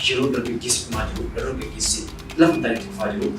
yeroo dargaggeessi kumaa jiru dargaggeessi lafa ta'e tufaa jiru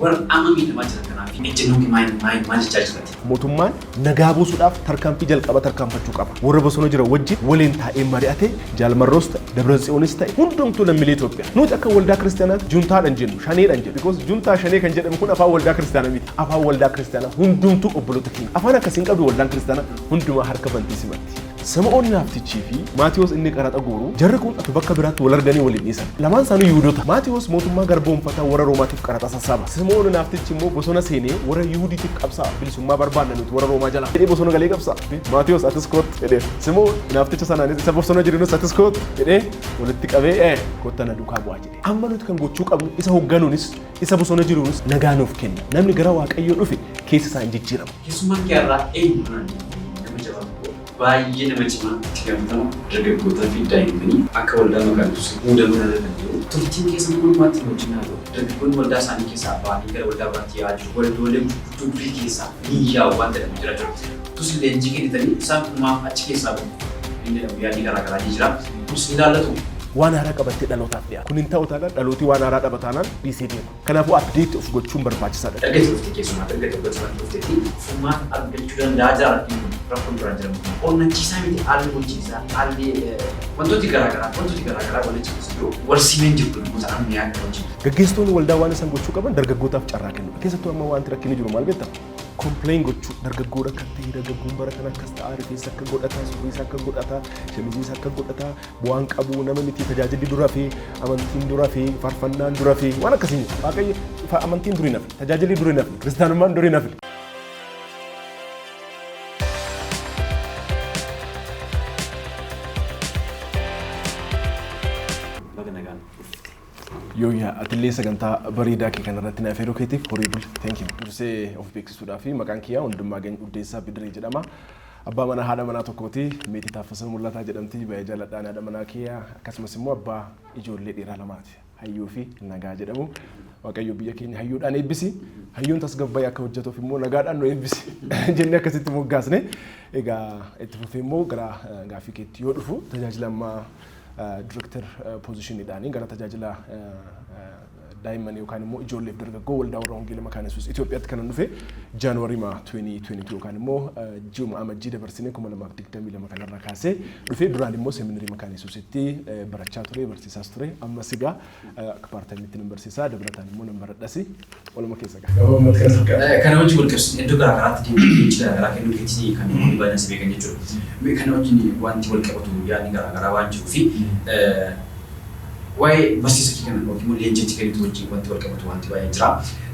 warra amma miidhamaa jiran kanaaf ejjennoon maal jechaa jirti. Mootummaan nagaa buusuudhaaf tarkaanfii jalqaba tarkaanfachuu qaba. Warra bosona jira wajjin waliin taa'ee mari'atee Jaalmarroos ta'e Dabratsiyoonis ta'e hundumtuu lammiilee Itoophiyaa. Nuti akka waldaa kiristaanaatti juntaadhaan jennu shaneedhaan jennu. Because juntaa shanee kan jedhamu kun afaan waldaa kiristaanaa miti. Afaan waldaa kiristaanaa hundumtuu obboloota keenya. Afaan akkasiin qabdu waldaan kiristaanaa hundumaa harka bantii simatti. Samaa'oon Naaftichii fi Maatiyos inni qaraxa guuru jarri kun atu bakka biraatti wal arganii waliin dhiisan. Lamaan isaanii Yihuudoota. Maatiyos mootummaa garboomfataa warra Roomaatiif qaraxa sassaaba. Samaa'oon Naaftichi immoo bosona seenee warra Yihuudiitiif qabsaa bilisummaa barbaadna nuti warra Roomaa jala. Jedhee bosona galee qabsaa. Maatiyos atis koot jedhee. Samaa'oon Naafticha sanaanis isa bosona jiruunis atis koot jedhee walitti qabee kootta na duukaa bu'aa jedhee. Amma nuti kan gochuu qabnu isa hoogganuunis isa bosona jiruunis nagaa nuuf kenna. Namni gara Waaqayyoo dhufe keessa isaa hin jijjiiramu. Keessummaan keerraa eenyuun baay'ee nama cimaa itti gaafatamu dargaggootaa fi daa'immanii akka waldaa magaalaa muudamuu danda'an jiru. Turtiin keessa mormaatti wajjin haala dargaggoonni waldaa isaanii keessaa ba'anii gara waldaa biraatti yaa'aa jiru. Waldoolee gurguddoo durii keessaa ni yaa'u waan jedhamu jira jiru. Tus leenjii kennitanii isaan kumaaf achi keessaa bahu. Inni jedhamu yaadni garaagaraa ni jira. Kunis ni ilaallatu. Waan haaraa qabattee dhalootaaf dhiyaatu. Kun hin ta'u taanaan dhalootii waan haaraa qabataanaan dhiisee deema. Kanaafuu abdeetti of gochuun barbaachisaadha. Dhaggeeffatu dhuftee keessumaa dhaggeeffatu gochuudhaan dhufteetti furmaata argachuu danda'a jiraatu rakkoon biraan jedhamu. Onnachiisaa miti haalli bulchiinsaa haalli wantooti garaagaraa walitti jiru wal simeen jiru namoota ammayyaa akka hojii. Gaggeessitoonni waldaa waan isaan gochuu qaban dargaggootaaf carraa kennu. Keessattuu amma wanti rakkinni jiru maal beektaa? Complain gochuu dargaggoodha kan ta'e dargaggoon bara kana akkas ta'a rifeensa akka godhataa surriisa akka godhataa shamiziisa akka godhataa bu'aan qabu nama miti tajaajilli dura fi amantiin dura fi faarfannaan dura fi waan akkasiin waaqayyo amantiin durii nafe tajaajilli durii nafe kiristaanummaan durii nafe. Yooyaa atilee sagantaa bareedaa kee kanarratti naaf yeroo keetiif horii bul thank you. Dursee of beeksisuudhaa fi maqaan kiyyaa hundummaa geenyu Uddeessaa Bidiree jedhama. Abbaa manaa haadha manaa tokkooti meetii taaffasaa mul'ataa jedhamti baay'ee jaalladhaan haadha manaa kiyyaa akkasumas immoo abbaa ijoollee dhiiraa lamaati. Hayyuu fi nagaa jedhamu. Waaqayyo biyya keenya hayyuudhaan eebbisi. Hayyuun tasgabbaa'ee akka hojjetuuf immoo nagaadhaan nu eebbisi. Jennee akkasitti moggaasne. Egaa itti fufee immoo gara gaaffii keetti yoo dhufu tajaajila ammaa director position idhaanii gara tajaajila daa'immanii yookaan immoo ijoolleef dargaggoo waldaa warra Wangeela Makaana Yesuus Itoophiyaatti kan dhufe Jaanuwaarii 2022 yookaan immoo ji'uma amajjii dabarsinee 2022 kanarraa kaasee dhufe duraan immoo seminarii Makaana Yesuusitti barachaa ture barsiisaas ture amma sigaa akka paartaayimiitti nan barsiisaa dabalataan immoo nan baradhasi waluma keessa gaha. Kana wajjin wal qabsiisee iddoo garaagaraatti deemtee garaagaraa kennuu keetii kan nuyi baay'inaan beekan jechuudha. Kana wajjin wanti wal qabatu yaadni garaagaraa waan jiruu fi waa'ee barsiisa kee kana yookiin leenjiitti kennitu wajjin wanti wal qabatu wanti baay'ee jira.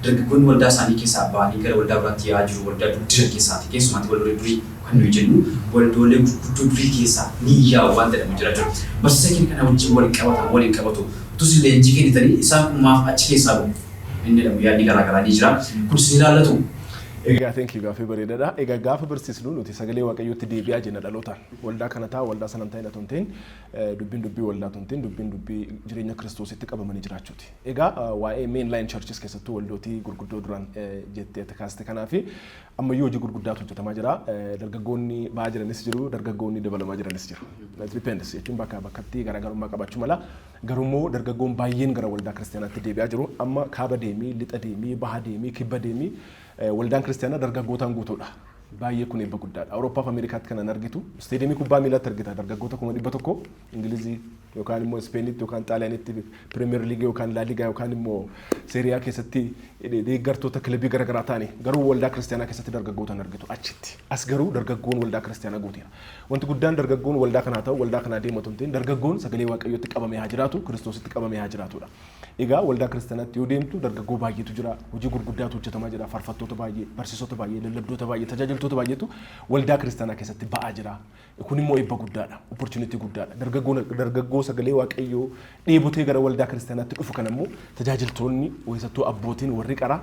Dargaggoonni waldaa isaanii keessaa ba'anii gara waldaa biraatti yaa'aa jiru waldaa dura keessaati keessumaatti waldoolee durii kan nuyi jennu waldoolee gurguddoo durii keessaa ni yaa'u waan jedhamu jira jiru. Barsiisa kee kana wajjin waliin qabatu tus leenjii kennitanii isaan kumaaf achi keessaa bahu. Inni jedhamu yaadni garaagaraa ni jira. Kunis ni ilaallatu. Egaa thank you gaaffii bareedaadha. Egaa gaafa barsiisnu nuti sagalee Waaqayyootti deebi'aa jenna dhalootaan. Waldaa kana ta'a waldaa sanan ta'e natun ta'in dubbii waldaa tun ta'in dubbii jireenya Kiristoositti qabamanii jiraachuuti. Egaa waa'ee mainline churches keessattuu waldootii gurguddoo duraan jettee kaaste kanaafi ammayyuu hojii gurguddaatu hojjetamaa jira. Dargaggoonni ba'aa jiranis jiru, dargaggoonni dabalamaa jiranis jiru. It depends jechuun bakkatti garaagarummaa qabaachuu mala. Garuu dargaggoon baay'een gara waldaa kiristaanaatti deebi'aa jiru. Amma kaaba deemii, lixa deemii, baha deemii, kibba deemii waldaan kiristaanaa dargaggootaan guutuudha. Baay'ee kun eebba guddaadha. Awurooppaa fi Ameerikaatti kanan argitu. Isteediyeemii kubbaa miilaatti argita dargaggoota 100,000 Ingilizii yookaan immoo Ispeenitti yookaan Xaaliyaanitti Pirimeer Liigii yookaan Laa Liigaa yookaan immoo Seeriyaa keessatti deeggartoota kilabii garaagaraa ta'anii garuu waldaa kiristaanaa keessatti dargaggootaan argitu achitti. As garuu dargaggoon waldaa kiristaanaa guuteera. Wanti guddaan dargaggoon waldaa kanaa ta'u waldaa kanaa deematu hin ta'in dargaggoon sagalee Waaqayyootti qabamee haa jiraatu Kiristoositti qabamee haa jiraatudha. Egaa waldaa kiristaanaatti yoo deemtu dargaggoo baay'eetu jira. Hojii gurguddaatu hojjetamaa jira. Faarfattoota baay'ee, barsiisota baay'ee, lallabdoota baay'ee, tajaajiltoota baay'eetu waldaa kiristaanaa keessatti ba'aa jira. Kun immoo eebba guddaadha. Opportunity guddaadha. Dargaggoo sagalee Waaqayyoo dheebotee gara waldaa kiristaanaatti dhufu kan immoo tajaajiltoonni keessattuu abbootiin warri qaraa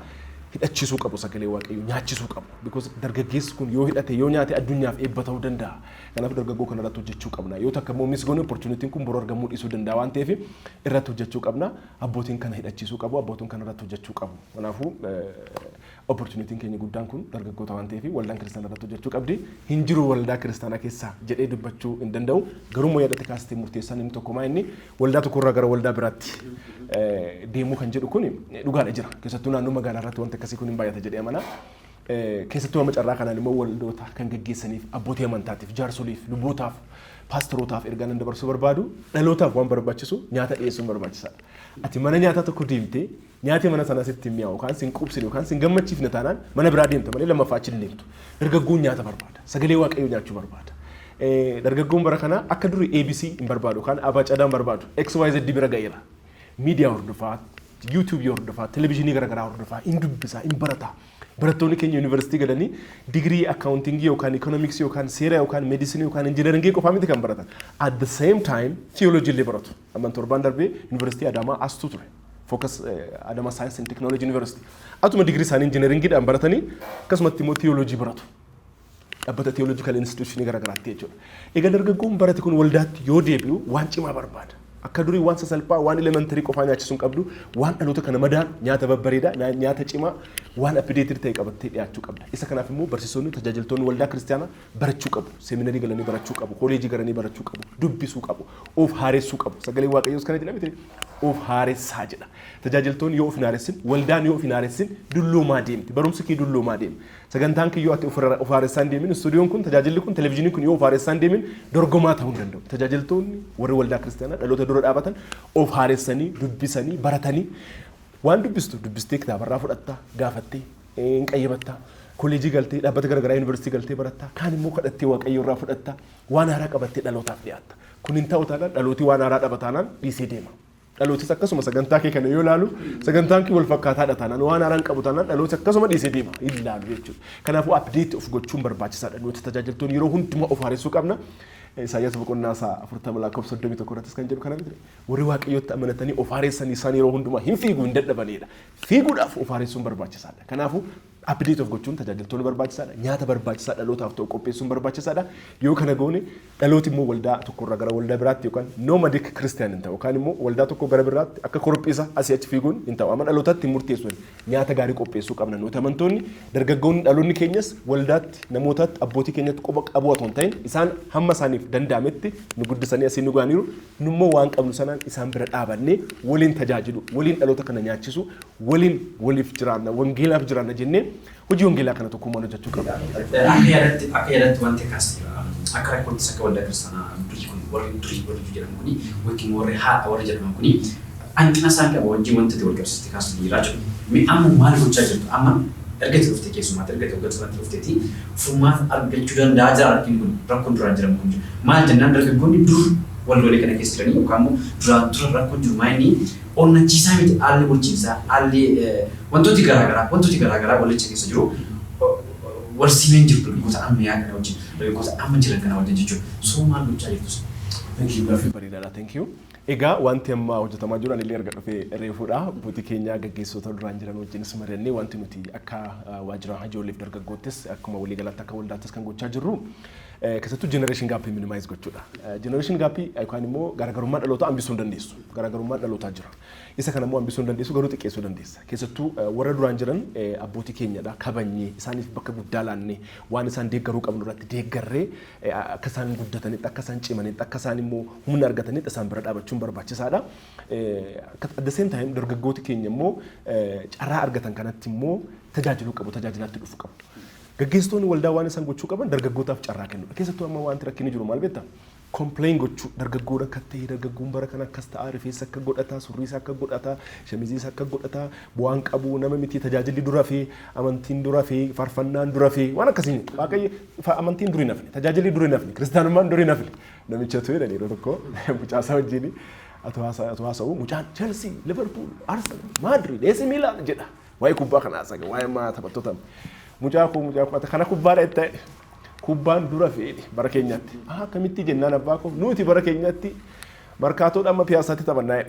hidhachiisuu qabu sagalee waaqayyoo nyaachisuu qabu because dargaggeessi kun yoo hidhate yoo nyaate addunyaaf eebba ta'uu danda'a kanaaf dargaggoo kana irratti hojjechuu qabna yoo takka immoo misgoon opportunitiin kun boroo argamuu dhiisuu danda'a waan ta'eef irratti hojjechuu qabna abbootiin kana hidhachiisuu qabu abbootiin kana irratti hojjechuu qabu kanaafuu opportunitiin keenya guddaan kun dargaggoota waan ta'eef waldaan kiristaanaa irratti hojjechuu qabdi hin jiru waldaa kiristaanaa keessaa jedhee dubbachuu hin danda'u garuu moo yaadate kaastee murteessaan inni tokko maa inni waldaa tokkorraa gara waldaa biraatti deemuu kan jedhu kun dhugaadha jira keessattuu naannoo magaalaa irratti wanta akkasii kun hin baay'ata jedhee amana keessattuu amma carraa kanaan immoo waldoota kan gaggeessaniif abbootii amantaatiif jaarsoliif lubootaaf paastorotaaf ergaa nan dabarsuu barbaadu dhalootaaf waan barbaachisu nyaata dhiyeessuun barbaachisaadha ati mana nyaataa tokko deemtee nyaati mana sana sitti mi'aawu yookaan sin qubsine yookaan sin gammachiifne taanaan mana biraa deemta malee lammaffaa achi hin deemtu dargaggoon nyaata barbaada sagalee waaqayyoo nyaachuu barbaada dargaggoon bara kana akka durii ABC hin barbaadu yookaan abacadaan barbaadu XYZ bira ga'eera miidiyaa hordofaa YouTube hordofaa televiziyoonii garaagaraa hordofaa hin dubbisaa hin barataa barattoonni keenya yuunivarsiitii galanii digirii akkaawuntingii yookaan ikoonomiksii yookaan seera yookaan meedisinii yookaan injineringii qofaa miti kan baratan at the same time theology illee baratu amman torbaan darbee yuunivarsiitii Adaamaa astuu ture focus Adaamaa Science and Technology University atuma digirii isaanii injineeringiidhaan baratanii akkasumatti immoo theology baratu dhaabbata theological institutionii garaagaraatti jechuudha egaa dargaggoon barate kun waldaatti yoo deebi'u waan cimaa barbaada akka durii waan sasalphaa waan elementarii qofaa nyaachisuun qabdu waan dhaloota kana madaan nyaata babbareedaa nyaata cimaa waan updated ta'e qabattee dhiyaachuu qabda isa kanaaf immoo barsiisonni tajaajiltoonni waldaa kiristaanaa barachuu qabu seminarii galanii barachuu qabu koolejii galanii barachuu qabu dubbisuu qabu of haaressuu qabu sagalee waaqayyoos kana jedha miti of haaressaa jedha tajaajiltoonni yoo of hin haaressin waldaan yoo of hin haaressin dulloomaa deemti barumsi kee dulloomaa deema sagantaan kee yoo ati of haaressaan deemin istuudiyoon kun tajaajilli kun televiziyooniin kun yoo of haaressaan deemin dorgomaa ta'uu hin danda'u tajaajiltoonni warri waldaa kiristaanaa dhaloota dura dhaabatan of haaressanii dubbisanii baratanii waan dubbistu dubbistee kitaabarraa fudhattaa gaafattee hin qayyabattaa koolejii galtee dhaabbata garaagaraa yuunivarsiitii galtee barattaa kaan immoo kadhattee waaqayyo irraa fudhattaa waan haaraa qabattee dhalootaaf dhiyaatta kun hin ta'u taanaan dhalootii waan haaraa dhabataanaan dhiisee deema dhalootis akkasuma sagantaa kee kana yoo ilaalu sagantaan kee wal fakkaataadha taanaan waan haaraan qabu taanaan dhalooti akkasuma dhiisee deema ilaalu jechuudha kanaafuu update of gochuun barbaachisaadha nuti tajaajiltoonni yeroo hundumaa of haaressuu qabna Isaayyaas boqonnaa 40 lakkoofsa 31 irrattis kan jedhu kana miti warri waaqayyotti amanatanii of haaressanii isaan yeroo hundumaa hin fiigu hin dadhabanidha fiiguudhaaf of haaressuun barbaachisaadha kanaafuu update of gochuun tajaajiltoonni barbaachisaadha nyaata barbaachisaa dhalootaaf ta'u qopheessuun barbaachisaadha yoo kana goone dhalooti immoo waldaa tokkorraa gara waldaa biraatti yookaan nomadic christian hin ta'u yookaan immoo waldaa tokko gara biraatti akka korophiisa asii achi fiiguun hin ta'u amma dhalootatti murteessuun nyaata gaarii qopheessuu qabna nuti amantoonni dargaggoonni dhaloonni keenyas waldaatti namootaatti abbootii keenyatti qoba qabu otoo hin ta'in isaan hamma isaaniif danda'ametti nu guddisanii asii nu gaaniiru nummoo waan qabnu sanaan isaan bira dhaabannee waliin tajaajilu waliin dhaloota kana nyaachisu waliin waliif jiraanna wangeelaaf jiraanna jennee hojii wangeelaa kana tokkummaan hojjechuu qabna. Akka yaadatti wanti akkas akka rakkoottis akka waldaa kiristaanaa durii kun warri jedhamu kuni yookiin warri haadha warri jedhamu kuni hanqina isaan qaba wajjin wanti wal qabsiistee kaasuu dhiiraa jiru. Mee amma maal gochaa jirtu amma erga dhuftee keessumaatti erga hoggantoonni dhufteetii furmaata argachuu danda'a jira arginu kun rakkoon duraan jedhamu kun jiru. Maal jennaan dargaggoonni dur wallolee kana keessa jiranii yookaan immoo duraan tura rakkoon jiru maayini onnachiisaa miti haalli bulchiinsaa haalli wantooti garaagaraa walitti keessa jiru warsiimeen jiru dargaggoota ammayyaa kana wajjin dargaggoota amma jiran kana wajjin jechuudha. Soo maal gochaa jirtus? Thank you gaaffii bareedaadha thank you. Egaa wanti amma hojjetamaa jiru anillee erga dhufee reefuudha abbootii keenya gaggeessitoota duraan jiran wajjinis mari'annee wanti nuti akka waajjira ijoolleef dargaggoottis akkuma waliigalaatti akka waldaattis kan gochaa jirru keessattuu generation gap minimize gochuudha. Generation gap yookaan immoo garaagarummaa dhalootaa hambisuu hin dandeessu. Garaagarummaa dhalootaa jira. Isa kana immoo hambisuu hin dandeessu garuu xiqqeessuu dandeessa. Keessattuu warra duraan jiran abbootii keenyadha kabanyee isaaniif bakka guddaa laannee waan isaan deeggaruu qabnu irratti deeggarree akka isaan guddatanitti akka isaan cimanitti akka isaan immoo humna argatanitti isaan bira dhaabachuun barbaachisaadha. At the same time dargaggooti keenya immoo carraa argatan kanatti immoo tajaajiluu qabu tajaajilaatti dhufuu qabu. Gaggeessitoonni waldaa waan isaan gochuu qaban dargaggootaaf carraa kennuudha. Keessattuu amma wanti rakkinni jiru maal beektaa? Complain gochuu dargaggoon akka ta'e dargaggoon bara kana akkas ta'a rifeensa akka godhataa surriisa akka godhataa shamiziisa akka godhataa bu'aan qabu nama miti tajaajilli dura fi amantiin dura fi faarfannaan dura fi waan akkasiin waaqayyo amantiin duri nafni tajaajilli duri nafni kiristaanummaan duri nafni namicha ta'e yeroo tokko mucaasaa wajjin atu haasa'u mucaan Chelsea Liverpool Arsenal Madrid AC Milan jedha waa'ee kubbaa kana haasa'a waa'ee maa taphattoota mucaa kana kubbaadha itti kubbaan dura fe'e bara keenyatti akkamitti jennaan abbaa koo nuti bara keenyatti Markaatoo dhamma piyaasaatti taphannaa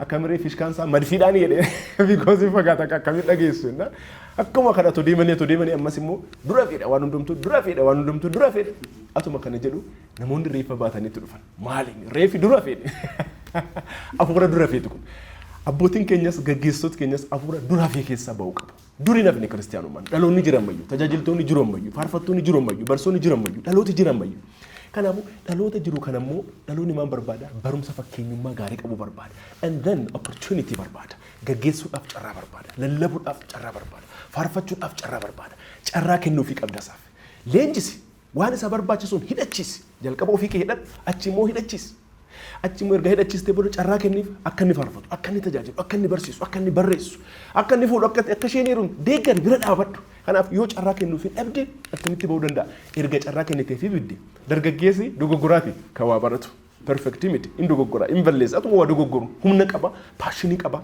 akkamiree fishkaansaa madfiidhaan jedhee because fagaata akkamii dhageessu akkuma kana to deemanii ammas immoo dura fedha waan hundumtuu dura fedha atuma kana jedhu namoonni reeffa baatanitti dhufan maaliin reeffi dura fedhe afuura dura fedhe kun abbootiin keenyas gaggeessitooti keenyas afuura dura fedhe keessaa ba'uu qabu duri nafni kiristaanummaan dhaloonni jiran mayyuu tajaajiltoonni jiran mayyuu faarfattoonni jiran mayyuu barsoonni jiran mayyuu dhalooti jiran mayyuu kanaafuu dhaloota jiru kanammoo dhaloonni maal barbaada barumsa fakkeenyummaa gaarii qabu barbaada and then opportunity barbaada gaggeessuudhaaf carraa barbaada lallabuudhaaf carraa barbaada faarfachuudhaaf carraa barbaada carraa kennuufii qabdasaaf leenjisi waan isa barbaachisuun hidhachiisi jalqaba ofii kee hidhadhu achi immoo hidhachiisi achi immoo erga hidhachiistee booda carraa kenniif akka inni faarfatu akka inni tajaajilu akka inni barsiisu akka inni barreessu akka inni fuudhu akka isheen heeruun deeggar bira dhaabadhu kanaaf yoo carraa kennuufii dhabde akkamitti ba'uu danda'a erga carraa kenniteefii bidde dargaggeessi dogoggoraati kan waa baratu perfect miti in dogoggora in balleessa atuma waa dogoggoru humna qaba paashinii qaba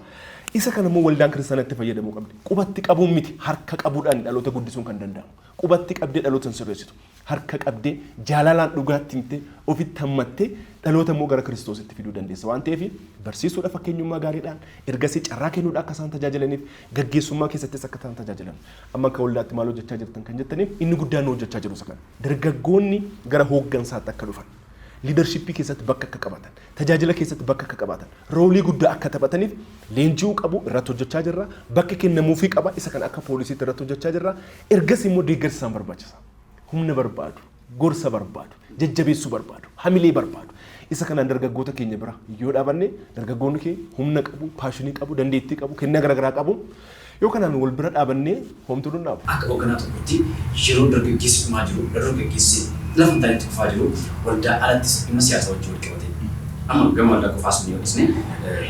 isa kanammoo waldaan kiristaanatti fayyadamuu qabdi qubatti qabuun miti harka qabuudhaan dhaloota guddisuun kan danda'amu qubatti qabdee dhaloota sirreessitu harka qabdee jaalalaan dhugaatti himtee ofitti hammattee dhaloota immoo gara kiristoositti fiduu dandeessa waan ta'eef barsiisuudha fakkeenyummaa gaariidhaan ergasii carraa kennuudha akka isaan tajaajilaniif gaggeessummaa keessattis akka isaan tajaajilan amma akka waldaatti maal hojjechaa jirtan kan jettaniif inni guddaan nu hojjechaa jiru isa kana dargaggoonni gara hooggansaatti akka dhufan liidarshippii keessatti bakka akka qabaatan tajaajila keessatti bakka akka qabaatan roolii guddaa akka taphataniif leenji'uu qabu irratti hojjechaa jirra bakka kennamuufii qaba isa kan akka poolisiitti irratti hojjechaa jirra ergasii immoo deeggarsi isaan barbaachisa humna barbaadu gorsa barbaadu jajjabeessuu barbaadu hamilee barbaadu isa kanaan dargaggoota keenya bira yoo dhaabanne dargaggoonni kee humna qabu paashinii qabu dandeettii qabu kennaa garaagaraa qabu yoo kanaan wal bira dhaabannee homtuu dhaabu. Akka hoogganaa tokkotti yeroo dargaggeessi dhumaa jiru dargaggeessi lafa taa'ee tuffaa jiru waldaa alattis dhimma siyaasaa wajjin wal qabate amma gama waldaa qofaas ni yookisne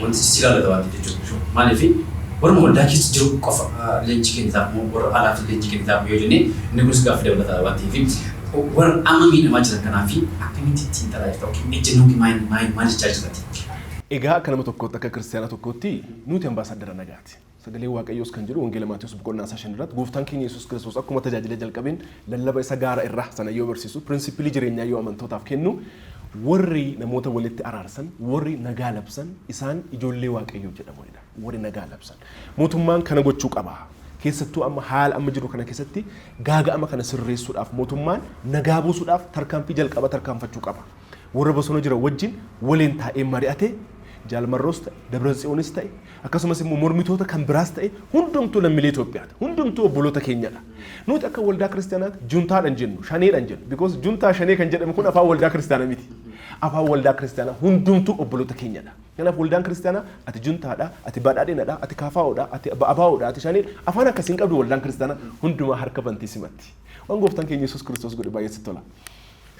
wanti silaalata waan jechuudha maaliif warra waldaa keessa jiru qofa leenjii kennitaaf warra alaaf leenjii kennitaaf yoo jenne inni kunis gaafa dabalataa waan ta'eef warra amma miidhamaa jiran kanaaf akkamitti ittiin taraa jirta yookiin ejjennoo maal jechaa jirtati. Egaa akka nama tokkootti akka kiristaana tokkootti nuti ambaasaadara nagaati. Sagalee Waaqayyoos kan jedhu wangeela Maatiyuus boqonnaa 5 irratti gooftaan keenya Yesuus Kiristoos akkuma tajaajila jalqabeen lallaba isa gaara irraa sana yoo barsiisu pirinsipilii jireenyaa yoo amantootaaf kennu warri namoota walitti araarsan warri nagaa labsan isaan ijoollee Waaqayyoo jedhamanidha. Warri nagaa labsan mootummaan kana gochuu qaba. Keessattuu amma haala amma jiru kana keessatti gaaga'ama kana sirreessuudhaaf mootummaan nagaa buusuudhaaf tarkaanfii jalqaba tarkaanfachuu qaba. Warra bosona jira wajjin waliin taa'ee mari'ate jaalmarroos ta'e Dabratsiyoonis ta'e akkasumas immoo mormitoota kan biraas ta'e hundumtuu lammiilee Itoophiyaati hundumtuu obboloota keenyadha nuti akka waldaa kiristaanaatti juntaadhaan jennu shaneedhaan jennu because juntaa shanee kan jedhamu kun afaan waldaa kiristaanaa miti afaan waldaa kiristaanaa hundumtuu obboloota keenyadha kanaaf waldaan kiristaanaa ati juntaadha ati badhaadhinadha ati kaafaa'oodha ati abaawoodha ati shaneedha afaan akkasiin qabdu waldaan kiristaanaa hundumaa harka bantii simatti waan gooftaan keenya Yesuus Kiristoos godhe baay'ee sitti tola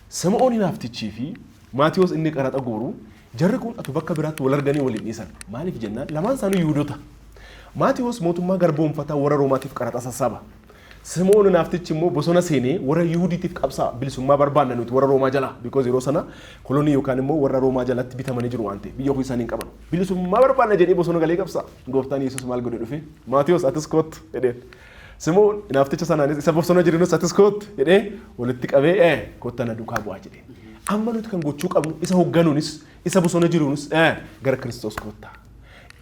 Simoon hinaaftichii fi Maatiyuus inni qaraxa guuru jarri kun atu bakka biraatti wal arganii waliin dhiisan maaliif jennaan lamaan isaanii Yihuudoota Maatiyuus mootummaa garboomfataa warra Roomaatiif qaraxa sassaba Simoon hinaaftichi immoo bosona seenee warra Yihuudiitiif qabsaa bilisummaa barbaanna nuti warra Roomaa jala because yeroo sana kolonii yookaan immoo warra Roomaa jalatti bitamanii jiru waan ta'eef biyya ofii isaanii qaban bilisummaa barbaanna jedhee bosona galee qabsaa gooftaan Yesuus maal godhe dhufe Maatiyuus atis kootu jedheen Simoon hinaafticha sanaanis isa bosona jirinus atis kootu jedhee walitti qabee kottana duukaa bu'aa jedheen amma nuti kan gochuu qabnu isa hoogganuunis isa bosona jiruunis gara Kiristoos koottaa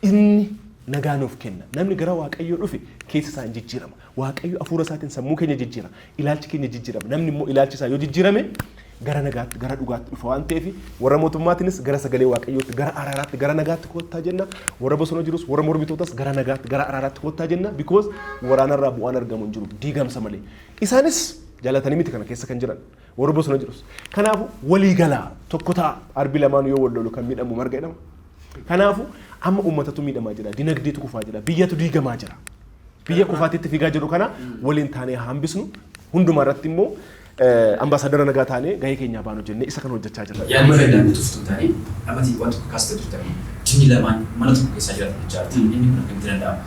inni nagaa nuuf kenna namni gara Waaqayyoo dhufe keessa isaa jijjiirama Waaqayyo hafuura isaatiin sammuu keenya jijjiira ilaalchi keenya jijjiirama namni immoo ilaalchi isaa yoo jijjiirame gara nagaatti gara dhugaatti dhufa waan ta'eef warra mootummaatiinis gara sagalee Waaqayyootti gara araaraatti gara nagaatti koottaa jenna warra bosona jirus warra mormitootas gara nagaatti gara araaraatti koottaa jenna because waraanarraa bu'aan argamu hin jiru diigamsa malee isaanis jaalatanii miti kana keessa kan jiran warra bosona jirus kanaafu walii galaa tokko ta'a arbi lamaan yoo wal lolu kan miidhamu marga jedhama kanaafu amma ummatatu miidhamaa jira dinagdeetu kufaa jira biyyatu diigamaa jira biyya kufaatitti fiigaa jiru kana waliin taanee hambisnu hundumaa irratti immoo ambaasaadara nagaa taanee gahee keenyaa baanu jennee isa kan hojjechaa jirra. Yaadni fayyadamuu tuftuu taanee amati waan tokko kaasitee turtanii jinni lamaan mana tokko keessaa jiraatan jechaati inni kun akkamitti danda'ama.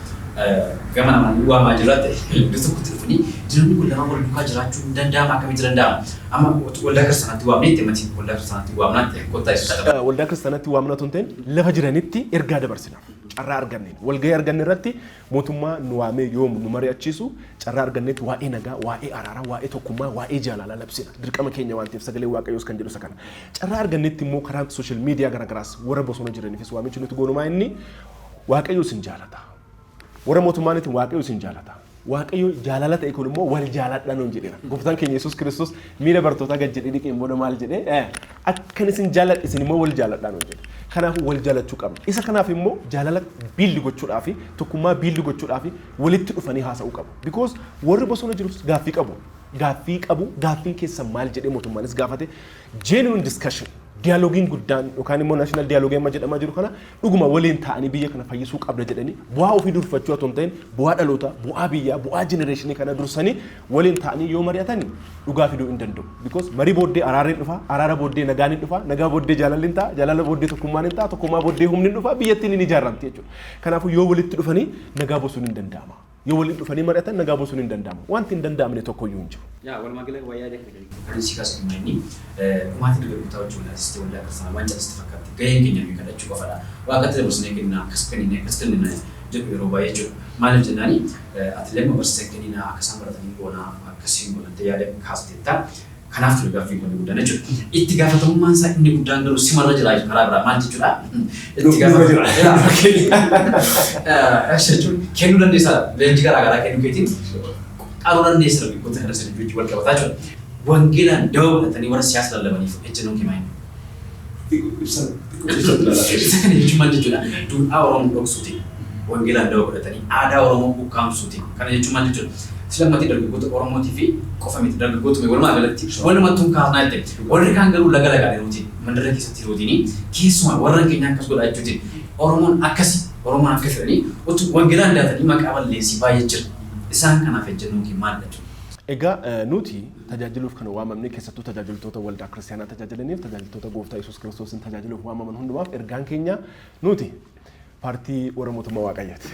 gama namaan waamaa jiraate iddoo tokkotti dhufanii jireenya kun lama wal duukaa jiraachuu danda'ama akkamitti danda'ama amma waldaa kiristaanaatti waamnee itti waldaa kiristaanaatti waamnaatti kottaa ibsata. Waldaa kiristaanaatti waamna tunteen lafa jiranitti ergaa dabarsina. Carraa arganneen walgahii arganne irratti mootummaa nu waamee yoom nu mari'achiisu carraa arganneetti waa'ee nagaa, waa'ee araaraa, waa'ee tokkummaa, waa'ee jaalalaa labsina. Dirqama keenya waan ta'eef sagalee waaqayyoos kan jedhu isa kana. Carraa arganneetti immoo karaa sooshaal miidiyaa garagaraas warra bosona jiraniifis waamichi nuti goonumaa inni waaqayyoos hin jaalata. Warra mootummaaniitiin waaqayyoos hin jaalata. Waaqayyo jaalala ta'e kun immoo wal jaaladha nuun jedhina. Gooftaan keenya Yesuus Kiristoos miila bartootaa gad jedhee dhiqeen booda maal jedhee akka isin jaaladha isin immoo wal jaaladha nuun jedhe. Kanaafuu wal jaalachuu qabna. Isa kanaaf immoo jaalala biilli gochuudhaa fi tokkummaa biilli gochuudhaa fi walitti dhufanii haasa'uu qabu. Because warri bosona jirus gaaffii qabu. Gaaffiin keessan maal jedhee mootummaanis gaafate genuine discussion. Dialogiin guddaan yookaan immoo naashinaal dialoogii amma jedhamaa jiru kana dhuguma waliin ta'anii biyya kana fayyisuu qabda jedhanii bu'aa ofii durfachuu otoo hin ta'in bu'aa dhaloota, bu'aa biyyaa, bu'aa jenereeshinii kana dursanii waliin ta'anii yoo mari'atan dhugaa fiduu hin danda'u. Because marii booddee araarri dhufa, araara booddee nagaan hin dhufa, nagaa booddee jaalalli hin ta'a, jaalala booddee tokkummaan hin ta'a, tokkummaa booddee humni hin dhufa, biyyattiin hin ijaaramti jechuudha. Kanaafuu yoo walitti dhufanii nagaa bosuun hin danda'ama. Yoo walitti dhufanii mari'atan nagaa bosuun hin danda'amu. Wanti hin danda'amne tokkoyyuu hin jiru. yaa walumaa gala wayyaa deemaa kan si kaasuu inni maatiin dubartootaa wajjin walitti waldaa kiristaanaa waan jalatti fakkaatti gaheen keenya fi kadhachuu qofaadha. Waaqatti dabarsanii kennaa akkas kennina jedhu yeroo baay'ee jiru. Maaliif jennaani ati lamma barsiisa kennina akka isaan baratanii goonaa akkasiin godhantee yaada kaastetta. Kanaaf ture gaaffii kun guddaan jechuudha. Itti gaafatamummaan isaa inni guddaan garuu simarra jira karaa biraa maal jechuudha. Itti gaafatamummaa jechuun kennuu dandeessaa leenjii garaagaraa kennuu keetiin qaroo dandeessaa bikkoota kana sirrii wajjin wal qabataa jiru. Wangeelaan dawoo godhatanii warra siyaasa lallabaniif ejjennoon kemaa hin. Isa kana jechuun maal jechuudha. Duudhaa Oromoo dhoksuuti. Wangeelaan dawoo godhatanii aadaa Oromoo ukkaamsuuti. Kana jechuun maal jechuudha. Silammati dargaggoota Oromootii fi qofa miti dargaggoota walumaa galatti walumattuu kaasnaa jettee warri kaan garuu laga lagaadha mandara keessatti rootiini keessumaa warra keenya akkas godhaa jechuutiin Oromoon akkasii utuu wangeelaan daatanii maqaa balleessii baay'ee jira. Isaan kanaaf ejjennoon kee maal jechuudha. Egaa nuti tajaajiluuf kan waamamne keessattuu tajaajiltoota waldaa kiristaanaa tajaajilaniif tajaajiltoota gooftaa Yesuus Kiristoosin tajaajiluuf waamaman hundumaaf ergaan keenya nuti paartii warra mootummaa Waaqayyooti.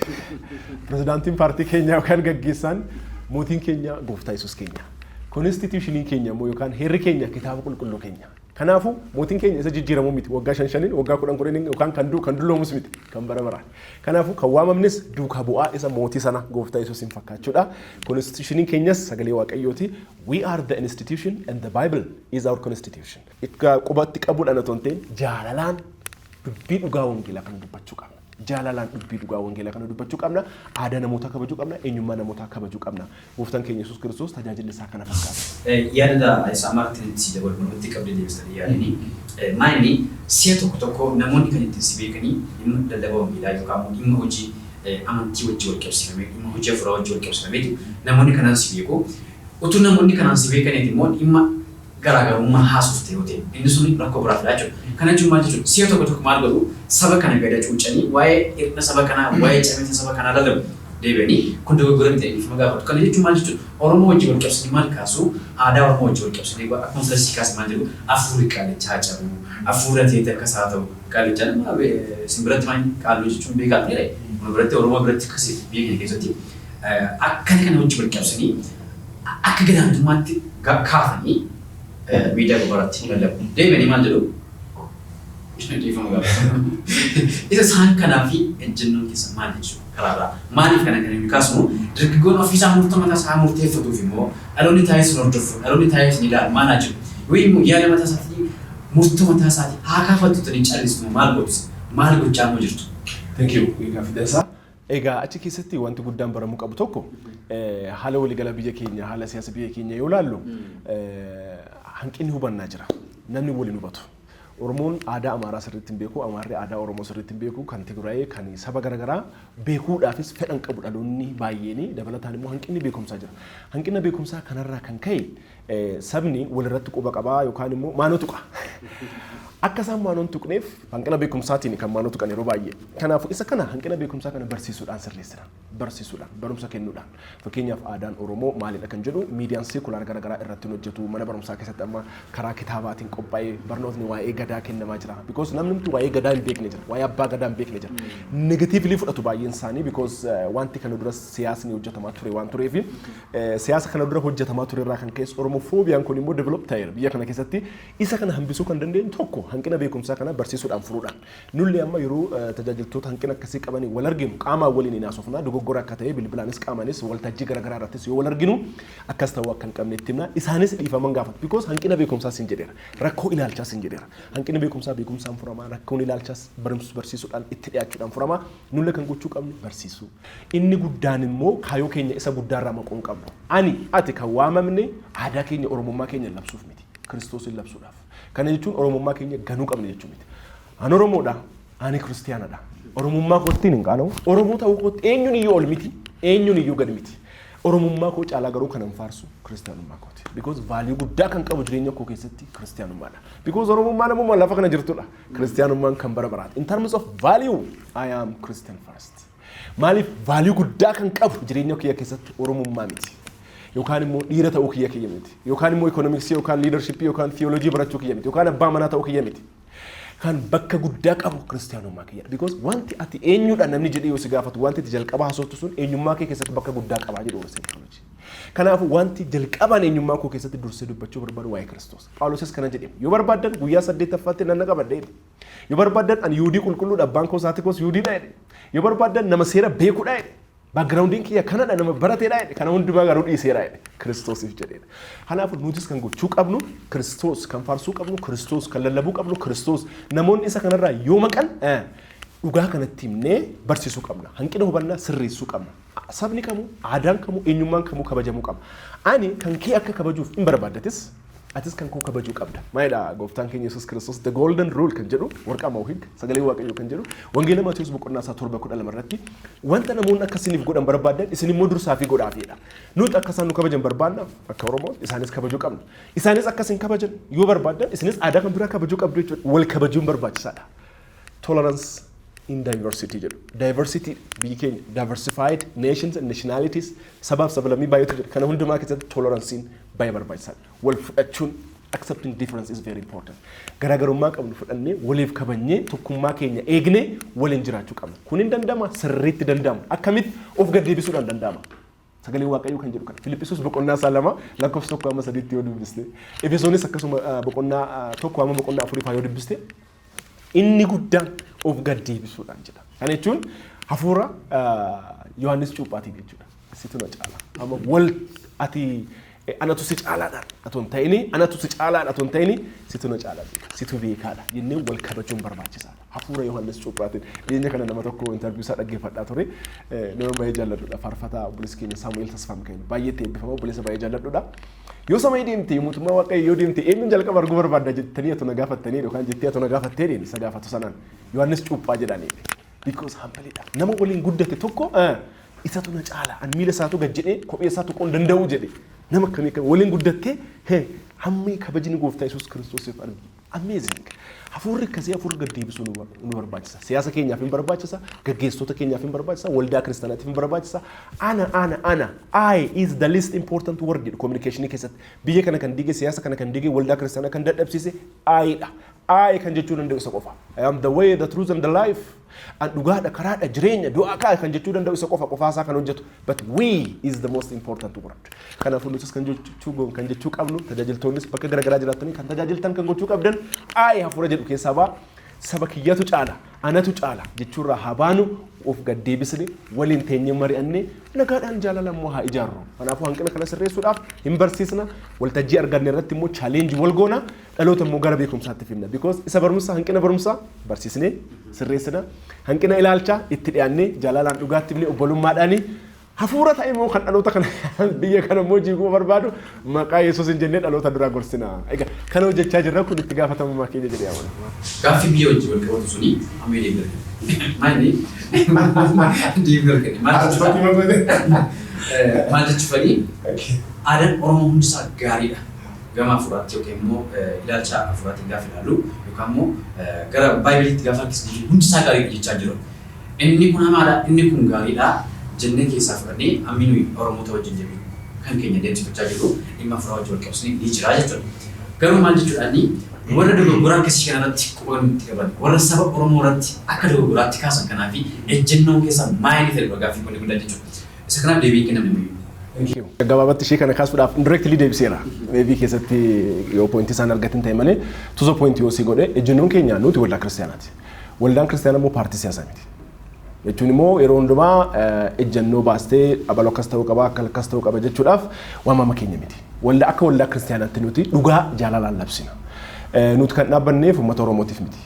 Pirezidaantiin paartii keenyaa yookaan gaggeessaan mootiin keenya gooftaa Yesuus keenya. Konstitushiniin keenya immoo yookaan heerri keenya kitaaba qulqulluu keenya. Kanaafuu mootiin keenya isa jijjiiramuu miti waggaa 5 waggaa 10 yookaan kan dulloomus miti kan bara baraan. Kanaafuu kan waamamnes duukaa bu'aa isa mootii sana gooftaa Yesuusin fakkaachuudha. Konstitushiniin keenyas sagalee Waaqayyooti. We are the institution and the Bible is our constitution. Qubatti qabuudhaan otoo hin ta'in jaalalaan dubbii dhugaa wangeelaa kan dubbachuu qabna. Jaalalaan dubbii dhugaa wangeelaa kana dubbachuu qabna. Aadaa namootaa kabajuu qabna. Eenyummaa namootaa kabajuu qabna. Gooftaan keenya Yesuus Kiristoos tajaajilli isaa kana fakkaata. Yaada isaa Maartin si dabaluu itti qabdee deebistanii yaadanii maayini si'a tokko namoonni kan ittiin si beekanii dhimma daldala wangeelaa yookaan dhimma hojii amantii wajjin wal qabsiifamee dhimma hojii afuuraa wajjin wal qabsiifamee namoonni kanaan si beeku. Utuu namoonni kanaan si beekaniiti immoo dhimma garaagarummaa haasuuf ta'e hote inni sun rakkoo biraaf jechuudha. Kana jechuun maal jechuudha? Si'a tokko maal godhu saba kana gada cuucanii waa'ee hir'ina saba kanaa waa'ee cabinsa saba kanaa lalabu deebi'anii kun dogoggora miti ifuma gaafatu. Kana jechuun maal jechuudha? Oromoo wajjin wal qabsiisanii maal kaasu aadaa Oromoo wajjin wal qabsiisanii akkuma sassii kaase maal jedhu afuurri qaallichaa cabu afuura teete akkas haa ta'u qaallichaan simbiratti maal qaalluu jechuun beekamu jedhee kun biratti Oromoo biratti akkasii biyya keessatti akkana kana wajjin wal qabsiisanii akka gadaantummaatti kaafanii miidiyaa gubbaratti lallabu. Deebi'anii maal jedhu? Isa isaan kanaaf ejjennoon keessa maal jechuudha karaa biraa. Maaliif kana kan inni kaasnu dargaggoon ofiisaa murtoo mataa isaa murteeffatuuf immoo dhaloonni taa'ee sun hordofu dhaloonni taa'ee sun ilaalu maal haa jiru. Yoo immoo yaada mataa isaatii murtoo mataa isaatii haa kaafatu tanii callisu maal godhu maal gochaa immoo jirtu. Thank you. Egaa achi keessatti wanti guddaan baramuu qabu tokko haala waliigala biyya keenya haala siyaasa biyya keenya yoo ilaallu hanqinni hubannaa jira. Namni waliin hubatu. Oromoon aadaa Amaaraa sirriitti hin beeku, Amaarri aadaa Oromoo sirriitti hin beeku, kan Tigraayee kan saba garaagaraa beekuudhaafis fedhan qabu dhaloonni baay'een dabalataan immoo hanqinni beekumsaa jira. Hanqina beekumsaa kanarraa kan ka'e sabni walirratti quba qabaa yookaan immoo maanoo tuqa. Akkasaan maanoon tuqneef hanqina beekumsaatiin kan maanoo tuqan yeroo baay'ee. Kanaafuu isa kana hanqina beekumsaa kana barsiisuudhaan sirreessina. Barsiisuudhaan barumsa kennuudhaan. Fakkeenyaaf aadaan Oromoo maalidha kan jedhu miidiyaan seekulaar garaagaraa irratti hojjetu mana barumsaa keessatti amma karaa kitaabaatiin qophaa'ee barnootni waa'ee gadaa kennamaa jira. Because namni waa'ee gadaa hin beekne jira. Waa'ee abbaa gadaa hin beekne jira. Negatiivli fudhatu baay'een isaanii because wanti kana dura siyaasni hojjetamaa ture waan tureef siyaasa kana dura hojjetamaa ture irraa kan keessa Oromofoobiyaan kun immoo develop ta'eera biyya kana keessatti isa kana hambisuu kan dandeenyu tokko hanqina beekumsaa kana barsiisuudhaan furuudhaan nullee amma yeroo tajaajiltoota hanqina akkasii qabanii wal arginu qaamaa waliin inaasofnaa dogoggora akka ta'e bilbilaanis qaamaanis waltajjii garaagaraa irrattis yoo wal arginu akkas ta'uu akka hin qabne itti himna isaanis dhiifaman gaafatu because hanqina beekumsaa sin jedheera rakkoo ilaalchaa sin jedheera hanqina beekumsaan furamaa rakkoon ilaalchaas barsiisuudhaan itti dhiyaachuudhaan furamaa nullee kan gochuu qabnu barsiisuu inni guddaan immoo kaayoo keenya isa guddaarraa maquun qabnu ani ati kan waamamne aadaa keenya oromummaa keenya labsuuf miti Kiristoosin labsuudhaaf kana jechuun oromummaa keenya ganuu qabne jechuu miti. Ani Oromoodha, ani Kiristiyaanadha. Oromummaa kootiin hin qaana'u. Oromoo ta'uu kootti eenyuun iyyuu ol miti, eenyuun iyyuu gad miti. Oromummaa koo caalaa garuu kan hin faarsu Kiristiyaanummaa kooti. Because value guddaa kan qabu jireenya koo keessatti Kiristiyaanummaadha. Because Oromummaa namummaa lafa kana jirtudha. Kiristiyaanummaan kan bara baraati. In terms of value, I am Christian first. Maaliif value guddaa kan qabu jireenya kiyya keessatti Oromummaa miti. Yookaan immoo dhiira ta'uu kiyya kiyya miti. Yookaan immoo economics yookaan leadership yookaan theology barachuu kiyya miti. Yookaan abbaa manaa ta'uu kiyya miti. Kan bakka guddaa qabu Kiristiyaanummaa kiyya. Because wanti ati eenyudha namni jedhee yoo si gaafatu wanti ati jalqaba haasoftu sun eenyummaa kee keessatti bakka guddaa qabaa jedhu psychology. Kanaafuu wanti jalqabaan eenyummaa koo keessatti dursee dubbachuu barbaadu waa'ee Kiristoos. Phaawulosis kana jedhee yoo barbaadan guyyaa 8ffaatti nan qabadhe. Yoo barbaadan ani Yuudii qulqulluudha abbaan koo saati koos Yuudiidha. Yoo barbaadan nama seera beekuudha. Backgrounding kiyya kanadha nama barateedha kana hundumaa garuu dhiiseera Kiristoosiif jedheedha. Kanaafuu nutis kan gochuu qabnu Kiristoos kan faarsuu qabnu Kiristoos kan lallabuu qabnu Kiristoos namoonni isa kanarraa yoo maqan dhugaa kanatti himnee barsiisuu qabna. Hanqina hubannaa sirreessuu qabna. Sabni kamuu aadaan kamuu eenyummaan kamuu kabajamuu qaba. Ani kan kee akka kabajuuf hin barbaadatis atis kan koo kabajuu qabda. Maalidha gooftaan keenya Yesuus Kiristoos the golden rule kan jedhu warqama uhig sagalee waaqayyoo kan jedhu wangeela Maatiyuus boqonnaa 7:12 irratti wanta namoonni akkasiniif godhan barbaadan isin immoo dursaa fi godhaafiidha. Nuti akka isaan nu kabajan barbaanna akka Oromoo isaanis kabajuu qabna. Isaanis akkasin kabajan yoo barbaadan isinis aadaa kan biraa kabajuu qabdu jechuudha. Wal kabajuun barbaachisaadha. Tolerance in diversity jedhu. Diversity biyyi keenya diversified nations and nationalities sabaaf sablammii baay'eetu jira. Kana hundumaa keessatti tolerancein baay'ee barbaachisaadha. Wal fudhachuun accepting difference is very important. Garaagarummaa qabnu fudhannee waliif kabajnee tokkummaa keenya eegnee waliin jiraachuu qabna. Kun hin danda'ama sirriitti danda'ama. Akkamitti of gaddeebisuudhaan danda'ama. Sagalee waaqayyoo kan jedhu kana. Filiphisius boqonnaa 2 lakkoofsa 1-3 yoo dubbiste. Efesoonis akkasuma boqonnaa 1-4 yoo dubbiste. Inni guddaan of gaddeebisuudhaan jedha. Kana jechuun hafuura Yohaannis Cuuphaatiin jechuudha. Situ na caala. Amma wal ati anatu si caalaadhaan aton ta'ini anatu si caalaadhaan aton ta'ini situ na caala situ beekaadha jennee wal kabajuun barbaachisaadha. Hafuura Yohaannis Cuuphaatiin dhiyeenya kana nama tokko interview isaa dhaggeeffadhaa ture. Nama baay'ee jaalladhuudha. Faarfataa obboleessa keenya Saamu'eel Tasfaam keenya baay'ee eebbifama obboleessa baay'ee jaalladhuudha. Yoo samii deemtee mootummaa waaqayyoo yoo deemtee eenyuun jalqaba arguu barbaadda jettanii atoo na gaafattanii yookaan jettee atoo na gaafattee isa gaafatu sanaan Yohaannis Cuuphaa jedhanii. Because hambalidha. Nama waliin guddate tokko isatu na caala an miila isaatu gad jedhee kophee isaa tuquu hin danda'u jedhe. Nama akkamii kan waliin guddattee hammi kabajni gooftaa Yesuus Kiristoosiif argu. Amazing. Hafuurri akkasii hafuurri gaddeebisuu nu barbaachisa. Siyaasa keenyaaf hin barbaachisa, gaggeessitoota keenyaaf hin barbaachisa, waldaa kiristaanaatiif hin barbaachisa. Ana. I is the least important word jedhu communication keessatti. Biyya kana kan dige, siyaasa kana kan dige, waldaa kiristaanaa kan dadhabsiise I'dha. I kan jechuu danda'u isa qofa. I am the way, the truth and the life. An dhugaadha, karaadha, jireenya, du'aa kaa kan jechuu danda'u isa qofa qofaasaa kan hojjetu. But we is the most important word. Kanaafuu nutis kan jechuu qabnu tajaajiltoonnis bakka garaagaraa jiraatanii kan tajaajiltan kan gochuu qabdan I hafuura jedhu keessaa baa saba kiyyatu caala anatu caala jechuurraa haa baanu of gaddeebisne waliin teenyee mari'annee nagaadhaan jaalalaan moo haa ijaarru. Kanaafuu hanqina kana sirreessuudhaaf hin barsiisna waltajjii arganne irratti immoo challenge wal goona dhaloota immoo gara beekumsaatti fidna. Because isa barumsa hanqina barumsaa barsiisnee sirreessina hanqina ilaalchaa itti dhiyaannee jaalalaan dhugaatti ibnee obbolummaadhaanii hafuura ta'e immoo kan dhaloota kana biyya kana immoo jiiguu barbaadu maqaa Yesuus hin jennee dhaloota duraa gorsina. Egaa kana hojjechaa jirra kun itti gaafatamummaa keenya jedhee amana. Gaaffii biyya wajjin wal qabatu suni amma deebi'e. Deebi'e. Maal jechuufanii aadaan Oromoo hundisaa gaariidha. Gama hafuuraatti yookiin immoo ilaalcha hafuuraatiin gaafa ilaallu yookaan immoo gara baay'eetti gaafa harkisni hundi isaa gaarii jechaa jiru. Inni kun hamaadha, inni kun gaariidha jennee keessaa fudhannee hammi nuyi Oromoota wajjin jedhu kan keenya deemsifachaa jiru dhimma firaa wajjin wal qabsiisnee ni jira jechuudha. Garuu maal jechuudhaani warra dogoggoraa akkasii kanarratti quban itti qaban warra saba Oromoo irratti akka dogoggoraatti kaasan kanaa fi ejjennoon keessaa maayini ta'e gaaffii kun guddaa jechuudha. Isa kanaaf deebii kennamne gabaabatti ishee kana kaasuudhaaf indirectly deebiseera. Maybe keessatti yoo pointi isaan argatin ta'e malee tuzo pointi yoo si godhe ejjennoon keenya nuti waldaa kiristaanaati. Waldaan kiristaanaa immoo paartii siyaasaa miti. Jechuun immoo yeroo hundumaa ejjennoo baastee abaloo akkas ta'uu qaba akka akkas ta'uu qaba jechuudhaaf waamama keenya miti. Waldaa akka waldaa kiristaanaatti nuti dhugaa jaalalaan labsina. Nuti kan dhaabbanneef uummata Oromootiif miti.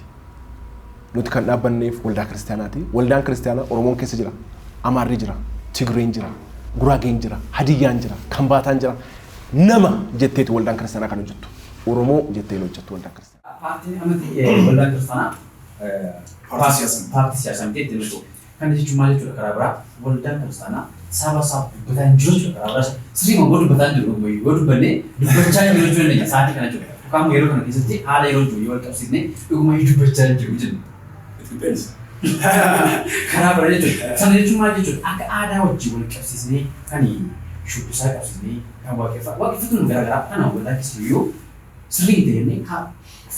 Nuti kan dhaabbanneef waldaa kiristaanaati. Waldaan kiristaanaa Oromoon keessa jira, Amaarri jira, Tigreen jira, Guraageen jira, Hadiyyaan jira, Kambaataan jira. Nama jetteeti waldaan kiristaanaa kan hojjettu. Oromoo jettee hojjettu waldaan kiristaanaa. Paartiin amantii waldaan kiristaanaa paartii siyaasaa miti itti nuti. Kan jechuun maal jechuudha karaa biraa waldaan kiristaanaa saba dubbataan jiru jechuudha karaa biraa sirrii mangoo dubbataan jiru yoo dubbannee dubbachaa jiru jechuudha dandeenya sa'aatii kana jechuudha. Yookaan yeroo kana keessatti haala yeroo jiru yoo wal qabsiifnee dhuguma dubbachaa jiru jenna. Karaa biraa jechuudha. Sana jechuun maal jechuudha akka aadaa wajjin wal qabsiisnee kan shubbisaa qabsiisnee kan waaqeffatuun garaagaraa kanaan waldaa keessatti yoo sirrii ta'ee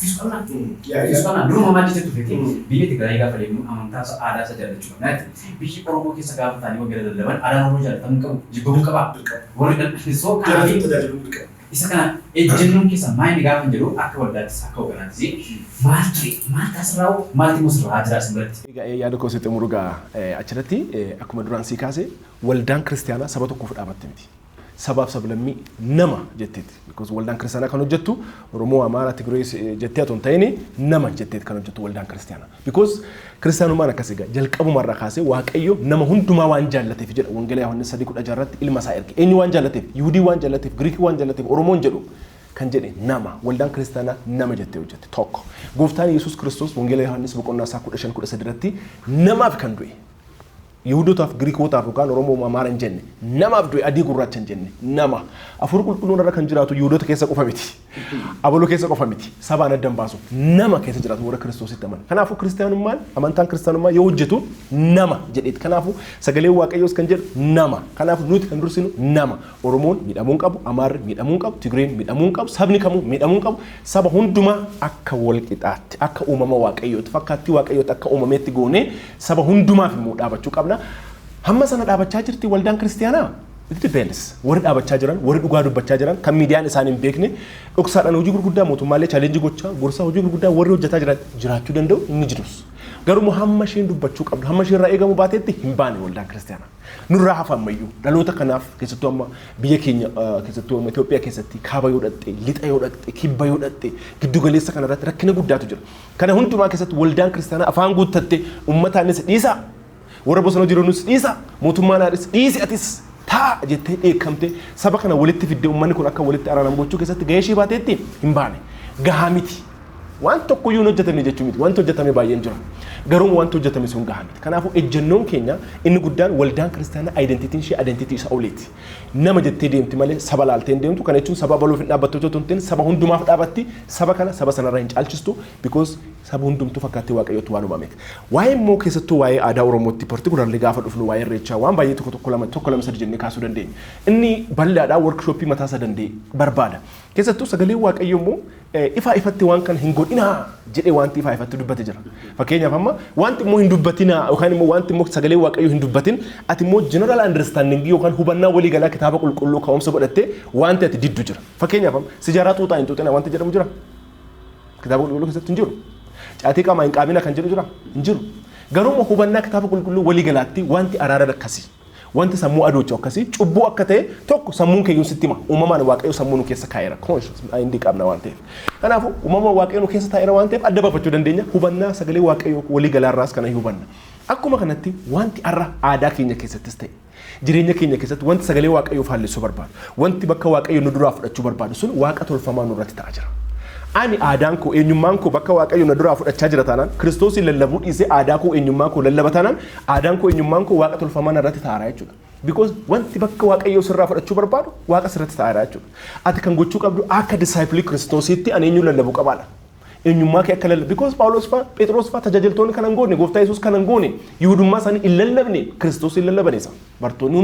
Fiskona dulu mama di situ fikir bini tiga gaafa deemu amantaa aadaa isa jaallachuu qabna. Biyyi Oromoo keessa gaafa ta'anii waggaa daddaban aadaa Oromoo jaallatan qabu jibbamuu qaba. Warri dhallisoo kanaaf isa kana ejjennoon keessa maayini gaafa jedhu akka waldaattis akka hooganaattis maal ture maal taasirraa maalti musirraa jira asirratti. Yaada koo sitti murugaa achirratti akkuma duraan sii kaase waldaan kiristaanaa saba tokkoof dhaabatte miti. Sabaaf sablammii nama jetteeti. Because waldaan kiristaanaa kan hojjettu Oromoo, Amaaraa, Tigree jettee otoo hin ta'in nama jetteeti kan hojjettu waldaan kiristaanaa. Because kiristaanummaan akkasii gaa jalqabumarraa kaasee Waaqayyo nama hundumaa waan jaallateef jedha Wangeelaa Yohaannis 3:16 irratti ilma isaa erge. Eenyu waan jaallateef, Yihuudii waan jaallateef, Giriikii waan jaallateef, Oromoon jedhu kan jedhe nama waldaan kiristaanaa nama jettee hojjette tokko. Gooftaan Yesuus Kiristoos Wangeelaa Yohaannis 15:13 irratti namaaf kan du'e. Yihuudootaaf Giriikootaaf yookaan Oromoo Amaara hin jenne namaaf du'e adii gurraacha hin jenne nama afur qulqulluun irra kan jiraatu Yihuudoota keessa qofa miti abaloo keessa qofa miti sabaan addan baasu nama keessa jiraatu warra Kiristoositti amanu. Kanaafuu kiristaanummaan amantaan kiristaanummaa yoo hojjetu nama jedheeti. Kanaafuu sagalee Waaqayyoos kan jedhu nama. Kanaafuu nuti kan dursinu nama. Oromoon miidhamuu qabu, Amaarri miidhamuu qabu, Tigreen miidhamuu qabu, sabni kamuu miidhamuu qabu. Saba hundumaa akka wal qixaatti akka uumama Waaqayyootti fakkaattii Waaqayyootti akka uumameetti goonee saba hundumaaf immoo dhaabachuu qabna. Hamma sana dhaabachaa jirti waldaan kiristaanaa. It depends. Warri dhaabachaa jiran, warri dhugaa dubbachaa jiran, kan miidiyaan isaanii hin beekne, dhoksaadhaan hojii gurguddaa mootummaalee chaalenjii gochaa, gorsaa hojii gurguddaa warri hojjetaa jiran jiraachuu danda'u inni jirus. Garuu hamma isheen dubbachuu qabdu, hamma isheen irraa eegamu baateetti hin baane waldaan kiristaanaa. Nurraa hafa ammayyuu dhaloota kanaaf keessattuu amma biyya keenya keessattuu amma Itoophiyaa keessatti kaaba yoo dhaqxe, lixa yoo dhaqxe, kibba yoo dhaqxe, giddu galeessa kanarratti rakkina guddaatu jira. Kana hundumaa keessatti waldaan kiristaanaa afaan guuttatte ummataanis dhiisaa. Warra bosona jiranis dhiisa, mootummaadhaanis dhiisi atis taa jettee dheekkamte saba kana walitti fidde uummanni kun akka walitti araaramu gochuu keessatti gahee ishee baateetti hin baane. Gahaa miti. Waan tokko yoo hojjetame jechuu miti. Wanti hojjetame baay'een jira. Garuu wanti hojjetame sun gahaa miti. Kanaafuu ejjennoon keenya inni guddaan waldaan kiristaanaa identitiin ishee identitii isa oliiti. Nama jettee deemti malee saba laaltee hin deemtu. Kana jechuun saba baloof hin dhaabbattu otoo hin ta'in saba hundumaaf dhaabatti saba kana saba sanarraa hin caalchistu because saba hundumtuu fakkaattii Waaqayyootti waan uumameef. Waa'ee immoo keessattuu waa'ee aadaa Oromootti particularly gaafa dhufnu waa'ee Irreechaa waan baay'ee tokko lama sadi jennee kaasuu dandeenya. Inni bal'aadhaa workshooppii mataa isaa danda'e barbaada. Keessattuu sagalee Waaqayyoo immoo ifaa ifatti waan kana hin godhinaa jedhee wanti ifaa ifatti dubbate jira. Fakkeenyaaf amma wanti immoo hin dubbatinaa yookaan immoo wanti immoo sagalee Waaqayyoo hin dubbatin ati immoo general understanding yookaan hubannaa walii galaa kitaaba qulqulluu ka'umsa godhattee wanti ati diddu jira. Fakkeenyaaf amma sijaaraa xuuxaa hin xuuxina wanti jedhamu jira. Kitaaba qulqulluu keessatti hin jiru. Caatii qaamaa hin qaabina kan jedhu jira hin jiru. Garuu hubannaa kitaaba qulqulluu walii galaatti wanti araara akkasii wanti sammuu adoochuu akkasii cubbuu akka ta'e tokko sammuun keeyyuun sitti hima. Uumamaan Waaqayyo sammuu nu keessa kaa'eera. Conscious mind qabna waan ta'eef. Kanaafuu uumama Waaqayyo nu keessa taa'eera waan ta'eef adda baafachuu dandeenya. Hubannaa sagalee Waaqayyo walii galaarraas kana hubanna. Akkuma kanatti wanti arra aadaa keenya keessattis ta'e jireenya keenya keessatti wanti sagalee Waaqayyoof haallisuu barbaadu wanti bakka Waaqayyo nu duraa fudhachuu barbaadu sun waaqa tolfamaa nurratti ta'aa jira. Ani aadaan koo eenyummaan koo bakka Waaqayyo na duraa fudhachaa jira taanaan Kiristoosin lallabuu dhiisee aadaa koo eenyummaa koo lallaba taanaan aadaan koo eenyummaan koo waaqa tolfamaa irratti ta'aa jechuudha. Because wanti bakka Waaqayyo sirraa fudhachuu barbaadu waaqa sirratti ta'aa jechuudha. Ati kan gochuu qabdu akka disciple Kiristoositti ani eenyu lallabuu qabaadha. eenyummaa kee akka lallabe because Phaawulos faa Phexros faa tajaajiltoonni kan hangoone gooftaa Yesuus kan hangoone Yihuudummaa isaanii hin lallabne Kiristoos hin lallabane isa bartoonni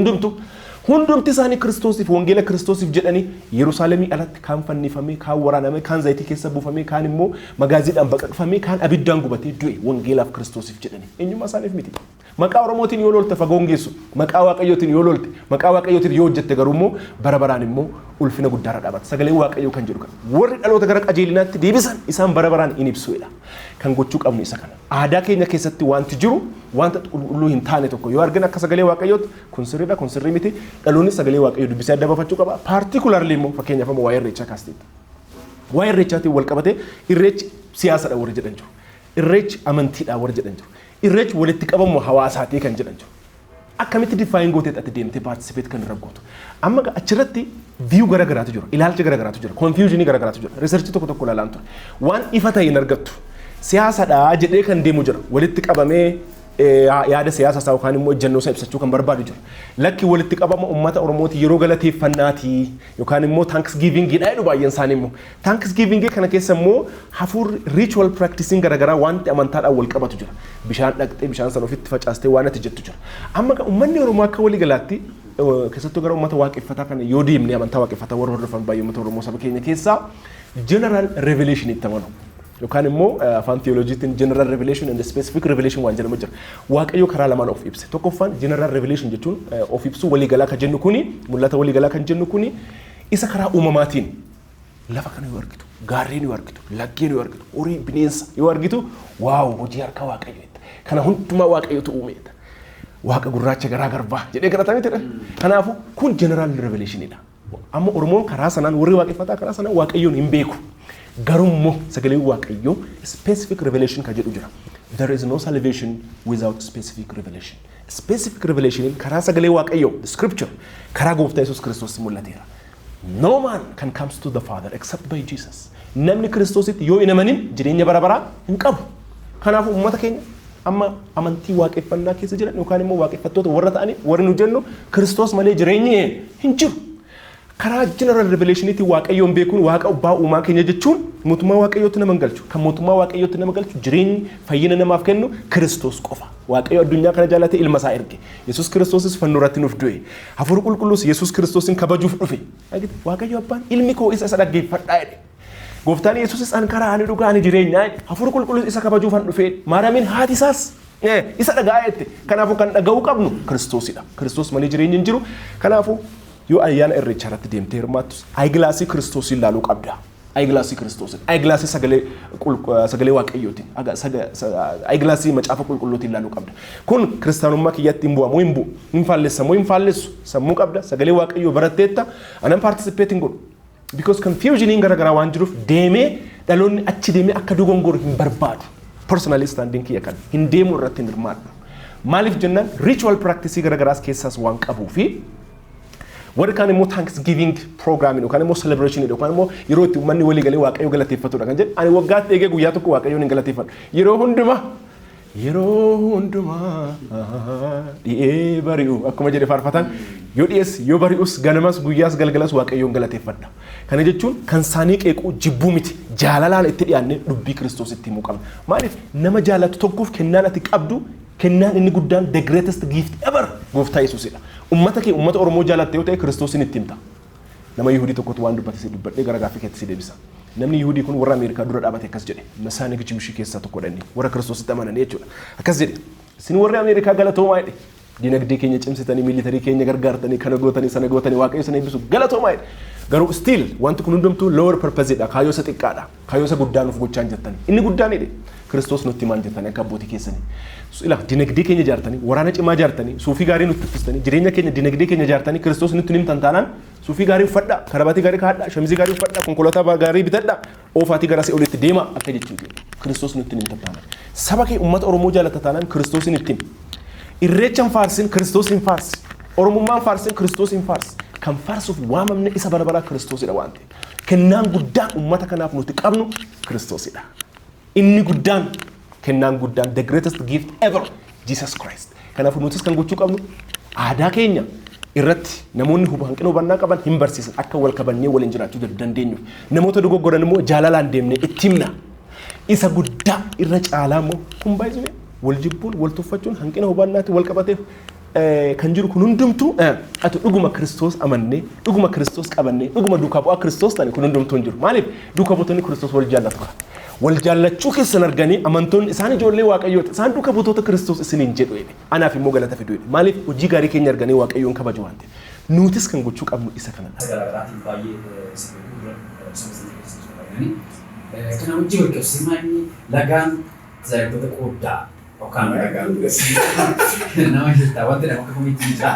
hundumti isaanii Kiristoosiif wangeela Kiristoosiif jedhanii Yerusaalemii alatti kaan fannifamee kaan waraanamee kaan zayitii keessa buufamee kaan immoo magaaziidhaan baqaqfamee kaan abiddaan gubatee du'e wangeelaaf Kiristoosiif jedhanii eenyummaa isaaniif miti. Maqaa Oromootiin yoo lolte fagoo hin geessu maqaa Waaqayyootiin yoo lolte maqaa Waaqayyootiin yoo hojjette garuu immoo bara baraan immoo ulfina guddaarra dhaabata sagalee Waaqayyoo kan jedhu kana warri dhaloota gara qajeelinaatti deebisan isaan bara baraan in ibsuudha kan gochuu qabnu isa kana aadaa keenya keessatti wanti jiru wanta qulqulluu hin taane tokko yoo argina akka sagalee Waaqayyootti kun sirriidha kun sirrii miti dhaloonni sagalee Waaqayyoo dubbisee adda baafachuu qaba particularly immoo fakkeenyaaf ammoo waa'ee irreechaa kaasteetta waa'ee irreechaatiin wal qabatee irreechi siyaasadha warri jedhan jiru irreechi amantiidha warri jedhan jiru irreechi walitti qabamu hawaasaatii kan jedhan jiru akkamitti define gooteet ati deemtee participate kan raggootu amma achirratti view garagaraatu jira ilaalcha garagaraatu jira confusion garagaraatu jira research tokko ilaalaan ture waan ifa ta'e hin argattu siyaasadha jedhee kan deemu jira walitti qabamee yaada siyaasa isaa yookaan immoo ejjennoo isaa ibsachuu kan barbaadu jira lakki walitti qabama uummata Oromooti yeroo galateeffannaati yookaan immoo thanksgiving dha jedhu baay'een isaanii immoo thanksgiving kana keessa immoo hafuurri ritual practicing garagaraa wanti amantaadhaan wal qabatu jira bishaan dhaqxee bishaan sana ofitti facaastee waan ati jettu jira amma uummanni Oromoo akka walii galaatti keessattuu gara uummata waaqeffataa kana yoo deemnee amantaa waaqeffataa warra hordofan baay'ee uummata Oromoo saba keenya keessaa general revelation itti amanu yookaan immoo afaan theologiitiin general revelation and specific revelation waan jedhamu jira Waaqayyo karaa lamaan of ibse tokkoffaan general revelation jechuun of ibsuu walii galaa kan jennu kuni mul'ata walii galaa kan jennu kuni isa karaa uumamaatiin lafa kana yoo argitu gaarreen yoo argitu laggeen yoo argitu horii bineensa yoo argitu waaw hojii harka Waaqayyooti kana hundumaa Waaqayyotu uumeeta Waaqa gurraacha garaa garbaa jedhee kadhatameetidha kanaafuu kun general revelationidha amma Oromoon karaa sanaan warri waaqeffataa karaa sanaan Waaqayyoon hin beeku garummo sagalee Waaqayyoo specific revelation ka jedhu jira there is no salvation without specific revelation specific revelation karaa sagalee Waaqayyoo the scripture karaa gooftaa Yesuus Kiristoos mul'ateera no man can comes to the Father except by Jesus namni Kiristoositti yoo hin amanin jireenya bara baraa hin qabu kanaafuu uummata keenya amma amantii waaqeffannaa keessa jiran yookaan immoo waaqeffattoota warra ta'anii warri nu jennu Kiristoos malee jireenyi hin jiru karaa general revelationitti Waaqayyoon beekuun Waaqa Abbaa uumaa keenya jechuun mootummaa Waaqayyootti nama galchu kan mootummaa Waaqayyootti nama galchu jireenyi fayyina namaaf kennu Kiristoos qofa Waaqayyo addunyaa kana jaalate ilma isaa erge Yesuus Kiristoosis fannoo irratti nuuf du'e hafuurri qulqulluus Yesuus Kiristoosin kabajuuf dhufe Waaqayyo abbaan ilmi koo isa dhaggeeffadhaa jedhe gooftaan Yesuusis an karaa ani dhugaa ani jireenyaa hafuurri qulqulluus isa kabajuuf han dhufe Maariyaamiin haati isaas isa dhagaa'ette kanaafuu kan dhaga'uu qabnu Kiristoosidha Kiristoos malee jireenyi hin jiru kanaafuu yoo ayyaana irreechaa irratti deemtee hirmaattus ayigilaasii Kiristoosiin ilaaluu qabda ayigilaasii Kiristoosiin ayigilaasii sagalee Waaqayyootiin ayigilaasii macaafa qulqulluutiin ilaaluu qabda kun kiristaanummaa kiyyatti hin bu'amu hin bu'u hin faallessu sammuu qabda sagalee Waaqayyoo baratteetta anan participate godhu because confusion garagaraa waan jiruuf deemee dhaloonni achi deemee akka dogongoru hin barbaadu personally standing kiyya kan hin deemu irratti hin hirmaadhu maaliif jennaan ritual practice garagaraas keessaas waan qabuu fi warri kaan immoo thanksgiving programming yookaan immoo celebration yookaan immoo yeroo itti uummanni walii galee Waaqayyo galateeffatudha kan jedhu ani waggaatti eegee guyyaa tokko Waaqayyoon hin galateeffadhu yeroo hundumaa dhi'ee bari'u akkuma jedhe faarfatan yoo dhi'ees yoo bari'us ganamas guyyaas galgalas Waaqayyoon galateeffadha kana jechuun kan saanii qeequu jibbuu miti jaalalaan itti dhiyaannee dubbii Kiristoos itti himuu qabna maaliif nama jaalatu tokkoof kennaan ati qabdu kennaan inni guddaan the greatest gift ever gooftaa Yesuusidha ummata kee ummata Oromoo jaalatte yoo ta'e Kiristoosin itti himta nama Yihuudii tokkotu waan dubbatee dubbadhee gara gaaffii keetti si deebisa namni Yihuudii kun warra Ameerikaa dura dhaabate akkas jedhe Masaanik Jimshii keessaa tokko dhanni warra Kiristoositti amananii jechuudha akkas jedhe isin warri Ameerikaa galatoomaa jedhe dinagdee keenya cimsitanii miilitarii keenya gargaartanii kana gootanii sana gootanii Waaqayyo sana eebbisu galatoomaa jedhe garuu still wanti kun hundumtuu lower purpose dha kaayyoo isa xiqqaadha kaayyoo isa guddaa nuuf gochaa hin jettanii inni guddaan jedhe Kiristoos nutti himaan jettanii akka abbootii keessanii ila dinagdee keenya jaartanii waraana cimaa jaartanii suufii gaarii nutti uffistanii jireenya keenya dinagdee keenya jaartanii Kiristoos nutti himtan taanaan suufii gaarii uffadhaa karabatii gaarii kaadhaa shamizii gaarii uffadhaa konkolaataa gaarii bitadhaa oofaatii gara see olitti deema akka jechuudha Kiristoos nutti himtan taanaan saba kee uummata Oromoo jaalata taanaan Kiristoosin itti himi irreechaan faarsin Kiristoosin faarsi Oromummaan faarsin Kiristoosin faarsi kan faarsuuf waamamne isa bara Kiristoosidha waan ta'e kennaan guddaan uummata kanaaf nuti qabnu Kiristoosidha inni guddaan kennaan guddaan the greatest gift ever Jesus Christ kanaafuu nutis kan gochuu qabnu aadaa keenya irratti namoonni hanqina hubannaa qaban hin barsiisan akka wal kabannee waliin jiraachuu dandeenyuuf namoota dogoggoran immoo jaalalaan deemnee itti himna isa guddaa irra caalaa immoo kun baay'isuu wal jibbuun wal tuffachuun hanqina hubannaatti wal qabateef kan jiru kun hundumtuu ati dhuguma Kiristoos amannee dhuguma Kiristoos qabannee dhuguma duukaa bu'aa Kiristoos ta'anii kun hundumtuu hin jiru maaliif duukaa buutonni Kiristoos wal jaallatu qaba. Wal jaallachuu keessan arganii amantoonni isaan ijoollee Waaqayyooti isaan duukaa buutota Kiristoos isiniin jedhu anaaf immoo galata fiduu maaliif hojii gaarii keenya arganii Waaqayyoon kabaju waan ta'eef nutis kan gochuu qabnu isa kanadha. Garaagaraatiin baay'ee kana hojii wal qabsiisanii lagaan tajaajiltoota qooddaa yookaan lagaan nama jirta wanti nama akka komiitii jira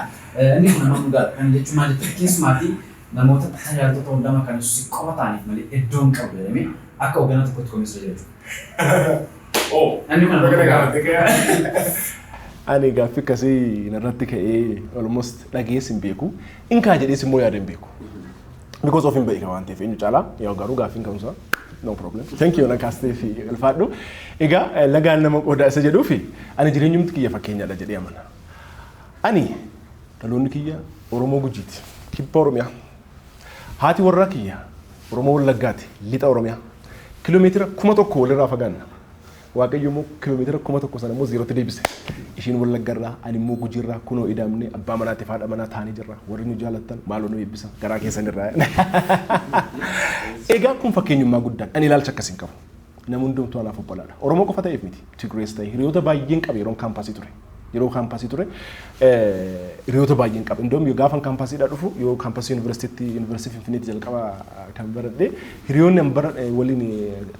inni kun nama dhugaadha kan jechuun maal jechuudha keessumaatii namoota tajaajiltoota hundamaa kan si qofa ta'aniif malee iddoon qabu jedhamee akka hoogganaa tokkotti komisii jechuudha. Inni kun nama ani gaaffii akkasii narratti ka'ee almost dhageessi hin beeku inkaa jedhees immoo yaada hin beeku because of hin beeka waan ta'eef eenyu caalaa yaa garuu gaaffiin ka'umsaa no problem thank you nakaastee fi alfaadhu egaa lagaan nama qoodaa isa jedhuu fi ani jireenyumti kiyya fakkeenyaadha jedhee amana ani dhaloonni kiyya Oromoo Gujiiti kibba Oromiyaa haati warraa kiyya Oromoo Wallaggaati lixa Oromiyaa kiiloomeetira 1,000 walirraa fagaanna Waaqayyo immoo kiiloomeetira 1,000 sana immoo zeerootti deebise. Ishiin Wallaggarraa ani immoo Gujiirraa kunoo ida'amne abbaa manaatiif haadha manaa taa'anii jirra. Warri nu jaallattan maaloo nu eebbisa garaa keessanirraa. Egaa kun fakkeenyummaa guddaan ani ilaalcha akkasiin qabu. Namni hundumtuu anaaf obbolaadha. Oromoo qofa ta'eef miti. Tigrees ta'e hiriyoota baay'een qabe yeroon kaampaasii ture. Yeroo kaampaasii ture hiriyoota baay'een qabe. Indoom yoo gaafan kaampaasiidhaa dhufu yoo kaampaasii yuunivarsiitii Finfinneetti jalqaba kan baradhe hiriyoonni waliin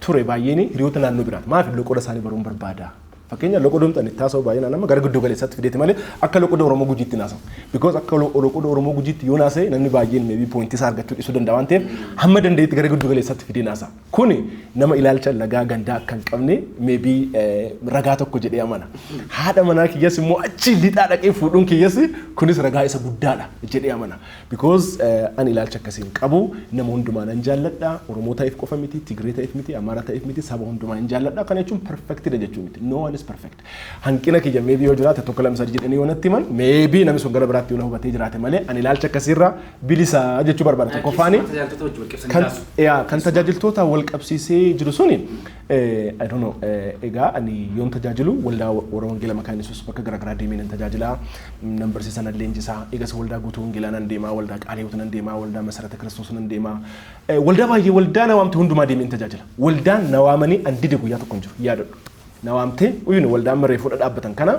ture baay'een hiriyoota naannoo biraati. Maaf loqoda isaanii baruun barbaada. Fakkeenya loqoda humtaan itti haasa'u baay'inaan nama gara giddu galeessaatti fideeti malee akka loqoda Oromoo Gujiitti naasa'u. Because akka loqoda Oromoo Gujiitti yoo naasa'e namni baay'een maybe pointii isaa argachuu dhiisuu danda'a waan ta'eef hamma dandeetti gara giddu galeessaatti fidee naasa'a. Kuni nama ilaalcha lagaa gandaa akka hin qabne maybe ragaa tokko jedhee amana. Haadha manaa kiyyas immoo achi lixaa dhaqee fuudhuun kiyyas kunis ragaa isa guddaadha jedhee amana. Because ani ilaalcha akkasiin qabu nama hundumaa nan jaalladha. Oromoo ta'eef qofa miti, Tigree ta'eef miti, Amaaraa ta'eef miti, saba hundumaa nan jaalladha. Kana jechuun perfectidha jechuu miti. No one is perfect. Hanqina kiyya maybe yoo jiraate tokko lama sadii jedhanii yoo natti himan maybe namni sun gara biraatti yoo hubatee jiraate malee ani ilaalcha akkasiirra bilisa jechuu barbaada. Tokkoffaani kan tajaajiltoota wal qabsiisee jiru suni I don't know egaa ani yoon tajaajilu waldaa warra wangeela maqaan Yesuus bakka garaagaraa deemee nan tajaajila nan barsiisa nan leenjisaa eegas waldaa guutuu wangeelaa nan deemaa waldaa qaaliyoota nan deemaa waldaa masarata Kiristoos nan deemaa waldaa baay'ee waldaa na waamte hundumaa deemee tajaajila waldaan na waamanii andide guyyaa tokko hin jiru yaadadhu na waamte uyuun waldaan mareefuu dhaabbatan kana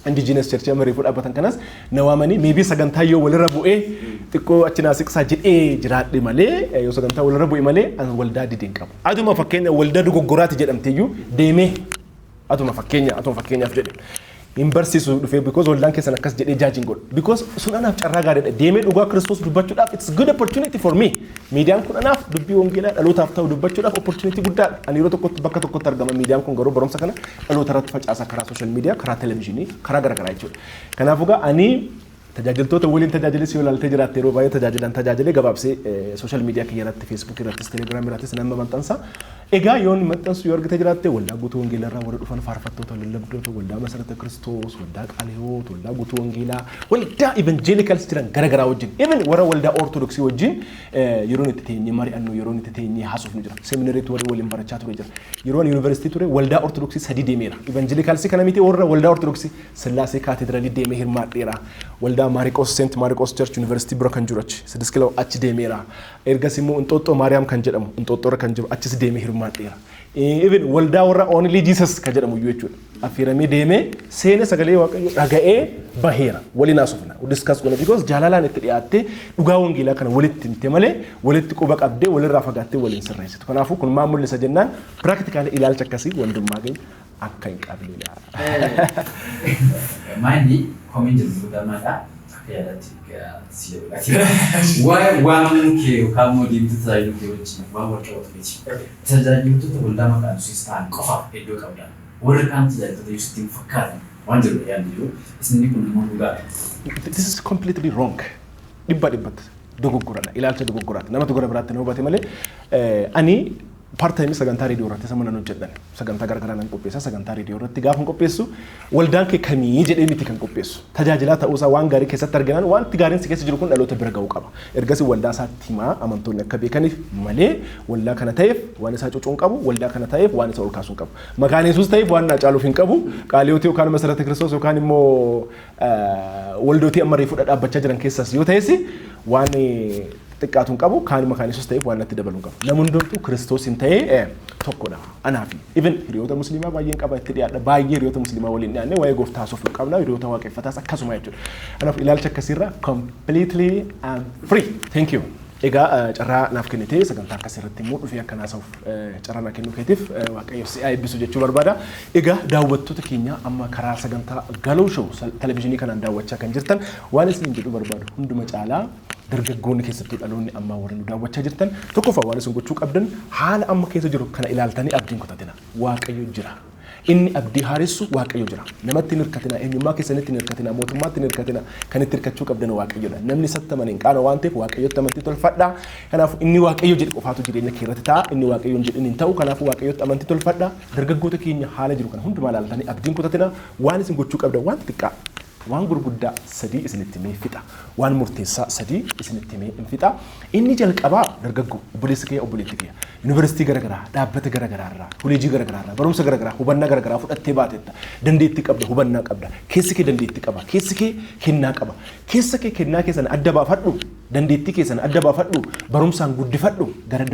indigenous church mareefuu dhaabbatan kanas na waamanii maybe sagantaa yoo walirra bu'ee xiqqoo achi naasiqsaa jedhee jiraadhe malee yoo sagantaa walirra bu'e malee an waldaa dideen qabu. Aduma fakkeenya waldaa dogoggoraati jedhamteeyyuu deemee aduma fakkeenyaaf jedhe hin barsiisu dhufee because waldaan keessan akkas jedhee jaajiin godhu because sun anaaf carraa gaariidha deemee dhugaa Kiristoos dubbachuudhaaf it's good opportunity for me miidiyaan kun anaaf dubbii wangeelaa dhalootaaf ta'u dubbachuudhaaf opportunity guddaadha ani yeroo tokkotti bakka tokkotti argama miidiyaan kun garuu barumsa kana dhaloota irratti facaasaa karaa social media karaa televizyinii karaa garaagaraa jechuudha kanaaf egaa ani tajaajiltoota waliin tajaajilis yoo ilaaltee jiraatte yeroo baay'ee tajaajilee gabaabsee social media kiyya irratti Facebook irrattis Telegram irrattis nama maxxansa egaa yoon maxxansu yoo argite jiraatte waldaa guutuu wangeelaa irraa warra dhufan faarfattoota lallabdoota waldaa masarata Kiristoos waldaa qaaliyoota waldaa guutuu wangeelaa waldaa evangelicals jiran garaagaraa wajjin even warra waldaa ortodoksii wajjin yeroon itti teenyee mari'annu yeroon itti teenyee haasofnu jira seminariitti warri waliin barachaa ture jira yeroon yuunivarsiitii ture waldaa ortodoksii 3 deemeera evangelicals kana miti warra waldaa ortodoksii Sillaasee kaatedraalii deemee hirmaadheera waldaa Maariqos Saint Maariqos Church University bira kan jiru achi 6 kiloo achi deemeera ergas immoo Inxooxxoo Maariyaam kan jedhamu Inxooxxoo kan jiru achis deemee hirmaadheera even waldaa warra Only Jesus kan jedhamu jechuudha affeeramee deemee seena sagalee Waaqayyoo dhaga'ee baheera waliin haasofna discuss goona because jaalalaan itti dhiyaattee dhugaa wangeelaa kana walitti himte malee walitti quba qabdee walirraa fagaattee waliin sirreessitu kanaafuu kun maal mul'isa jennaan practically ilaalcha akkasii wandummaa keenya akka hin qabnedha. Maanni komiin jiru guddaadha. Waan kee yookaan moodiitti tajaajiltoota wajjin waan wal qabatu miti. Tajaajiltoota waldaa maqaan Yesuus ta'an qofaaf iddoo qabda. Warri kaan tajaajiltoota Yesuusiin fakkaatan waan jiru yaadni jiru. Isin kun immoo dhugaadha. This is completely wrong. Dhibba dhibbatti dogoggoradha. Ilaalcha dogoggoraati. Namatu gara biraatti na hubate malee ani part time sagantaa reediyoo irratti samana nu jedhan sagantaa garagaraa nan qopheessa sagantaa reediyoo irratti gaafa qopheessu waldaan kee kamii jedhee miti kan qopheessu tajaajilaa ta'uusaa waan gaarii keessatti arginaan wanti gaariin si keessa jiru kun dhaloota bira ga'uu qaba ergasii waldaa isaatti himaa amantoonni akka beekaniif malee waldaa kana ta'eef waan isaa cucuun qabu waldaa kana ta'eef waan isaa ol kaasuun qabu maqaan Yesuus ta'eef waan caaluuf hin qabu qaaliyooti yookaan masarata Kiristoos yookaan immoo waldootii amma reefuu dhaabbachaa jiran keessas yoo ta'es waan xiqqaatuun qabu kaan maqaan Yesuus ta'eef waan natti dabaluun qabu namni hundumtuu Kiristoos hin ta'ee tokkodha anaafi even hiriyoota musliimaa baay'een qaba itti dhiyaadha baay'ee hiriyoota musliimaa waliin dhiyaanne waa'ee gooftaa haasofuu hin qabna hiriyoota waaqeffataas akkasuma jechuudha anaaf ilaalcha akkasiirra completely free thank you egaa carraa naaf kennitee sagantaa akkasirratti immoo dhufee akka naasaaf carraa naa kennuu keetiif waaqayyo si eebbisu jechuu barbaada egaa daawwattoota keenya amma karaa sagantaa galoo show televezyiinii kanaan daawwachaa kan jirtan waan isin jedhu barbaadu hunduma caalaa dargaggoonni keessattuu dhaloonni amma warri nu daawwachaa jirtan tokkoffaa waan isin gochuu qabdan haala amma keessa jiru kana ilaaltanii abdiin kutatina waaqayyo jira inni abdii haaressu waaqayyo jira namatti hin hirkatina eenyummaa keessanitti hin hirkatina mootummaatti hin hirkatina kan itti hirkachuu qabdan waaqayyodha namni sattaman hin qaana waan ta'eef waaqayyotti amantii tolfadha kanaaf inni waaqayyo jedhe qofaatu jireenya kee irratti ta'a inni waaqayyo hin jedhin hin ta'u kanaaf waaqayyotti amantii tolfadha dargaggoota keenya haala jiru kana hundumaa ilaaltanii abdiin kutatina waan isin gochuu qabdan waan xiqqaa waan gurguddaa sadii isinitti mee fixa waan murteessaa sadii isinitti mee fixa inni jalqabaa dargaggoo obboleessa kee obboleetti kee yuunivarsiitii garagaraa dhaabbata garagaraa irraa koleejii garagaraa irraa barumsa garagaraa hubannaa garagaraa fudhattee baatetta dandeettii qabda hubannaa qabda keessi kee dandeettii qaba keessi kee kennaa qaba keessa kee kennaa keessan adda baafadhu dandeettii keessan adda baafadhu barumsaan guddifadhu gara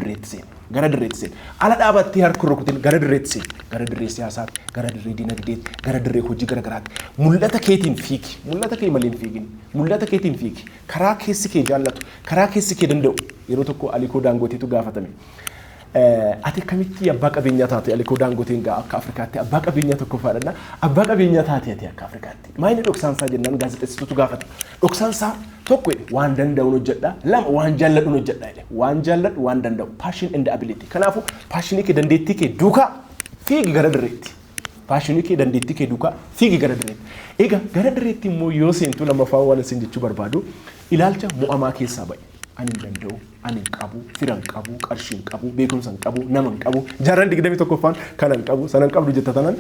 dirreetti seen ala dhaabattee harka rukutin gara dirreetti seen gara dirree siyaasaatti gara dirree dinagdeetti gara dirree hojii garagaraatti mul'ata keetiin fiigi mul'ata kee malee hin fiigin mul'ata keetiin fiigi karaa keessi kee jaallatu karaa keessi kee danda'u yeroo tokko Alikoo Daangoteetu gaafatame ati kamitti abbaa qabeenyaa taate Alikoo Daangoteen gaa akka Afrikaatti abbaa qabeenyaa tokko faadhanna abbaa qabeenyaa taate ati akka Afrikaatti maayini dhoksaansaa jennaan gaazexeessituutu gaafata dhoksaansaa tokko waan danda'u hojjedha lama waan jaalladhu hojjedha waan jaalladhu waan danda'u passion and ability kanaafu passionii kee dandeettii kee duukaa fiigi gara dirreetti passionii kee dandeettii kee duukaa fiigi gara dirreetti egaa gara dirreetti immoo yoo seentu lamaffaa waan isin jechuu barbaadu ilaalcha mo'amaa keessaa ba'e ani danda'u ani qabu firan qabu qarshiin qabu beekumsan qabu naman qabu jaarran 21ffaan kanan qabu sanan qabdu jetta tanan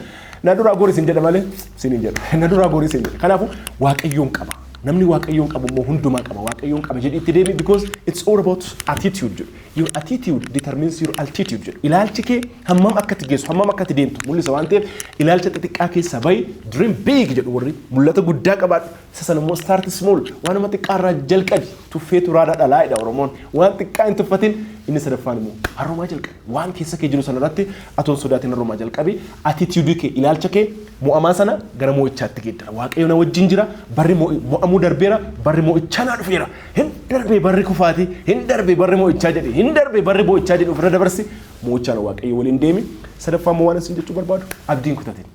na dura goori sin jedha malee sinin jedha na dura goori sin jedha kanaafu waaqayyoon qaba namni waaqayyoon qabu immoo hundumaa qaba waaqayyoon qaba jedhi itti deemi because it's all about attitude your attitude determines your altitude ilaalchi kee hammam akka tigeessu hammam akka deemtu mul'isa waan ta'eef ilaalcha xixiqqaa keessa bayi dream big jedhu warri mul'ata guddaa qabaadhu isa sana immoo start small waanuma xiqqaarraa jalqabi tuffeetu raada dhalaa'edha Oromoon waan xiqqaa hin tuffatin inni sadaffaan immoo haroomaa jalqabi waan keessa kee jiru sanarratti atoon sodaatiin haroomaa jalqabi attitude kee ilaalcha kee mo'amaa sana gara mo'ichaatti geeddara waaqayyo na wajjin jira barri mo'amuu darbeera barri mo'ichaa naa dhufeera hin darbee barri kufaati hin darbee barri mo'ichaa jedhe hin darbee barri mo'ichaa jedhe ofirra dabarsi mo'ichaan waaqayyo waliin deemi sadaffaan immoo waan isin jechuu barbaadu abdiin kutatin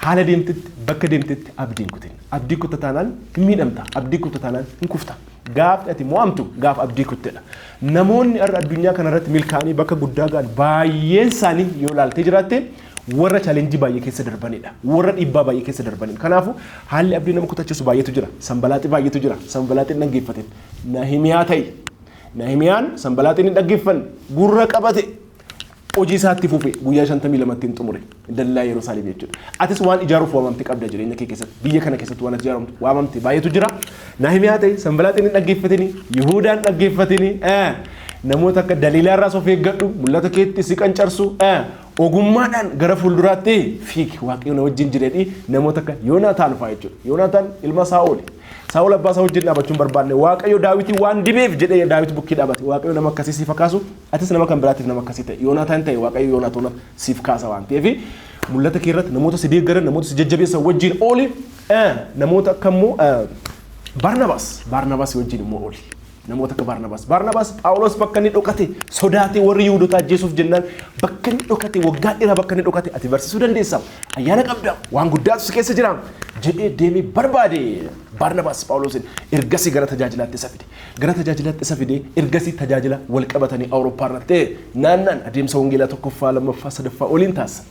haala deemtetti bakka deemtetti abdiin kutin abdii kutataanaan hin miidhamta abdii kutataanaan hin kufta gaaf ati mo'amtu gaaf abdii kuttedha namoonni har'a addunyaa kanarratti milkaa'anii bakka guddaa ga'an baay'een isaanii yoo ilaaltee jiraatte warra challenge baay'ee keessa darbanidha warra dhiibbaa baay'ee keessa darbanidha kanaafu haalli abdii nama kutachiisu baay'eetu jira sanbalaaxii baay'eetu jira sanbalaaxiin dhaggeeffatin Nahimiyaan sanbalaaxiin hin dhaggeeffanne gurra qabate hojii isaatti fufe guyyaa 52 tiin xumure dallaa Yerusaalem jechuudha atis waan ijaaruuf waamamte qabda jireenya kee keessatti biyya kana keessatti waan ijaaramtu waamamte baay'eetu jira Nahimiyaa ta'e sanbalaaxiin hin dhaggeeffatini Yihuudaan dhaggeeffatini namoota akka Daliilaa irraa of eeggadhu mul'ata keetti si qancarsu ogummaadhaan gara fuulduraatti fiigi waaqayyo na wajjin jireedhi namoota akka Yoonaataan fa'aa jechuudha Yoonaataan ilma Saa'ol Saa'ol abbaa isaa wajjin dhaabachuun barbaanne waaqayyo Daawitii waan dibeef jedhee Daawit bukkii dhaabate waaqayyo nama akkasii siif kaasu atis nama kan biraatiif nama akkasii ta'e Yoonaataan ta'e waaqayyo Yoonaatoon siif kaasa waan ta'eef mul'ata kee irratti namoota si deeggaran namoota si jajjabeessan wajjin ooli namoota akka immoo Barnabaas wajjin immoo ooli namoota akka Barnabaas Phaawulos bakka inni dhokate sodaatee warri Yihuudoota ajjeesuuf jennaan bakka inni dhokate waggaa dheeraa bakka inni dhokate ati barsiisuu dandeessa ayyaana qabda waan guddaatu si keessa jira jedhee deemee barbaade Barnabaas Phaawulosin ergasii gara tajaajilaatti isa fide ergasii tajaajila wal qabatanii Awurooppaa irratti naannaan adeemsa wangeelaa tokkoffaa lammaffaa sadaffaa oliin taasisan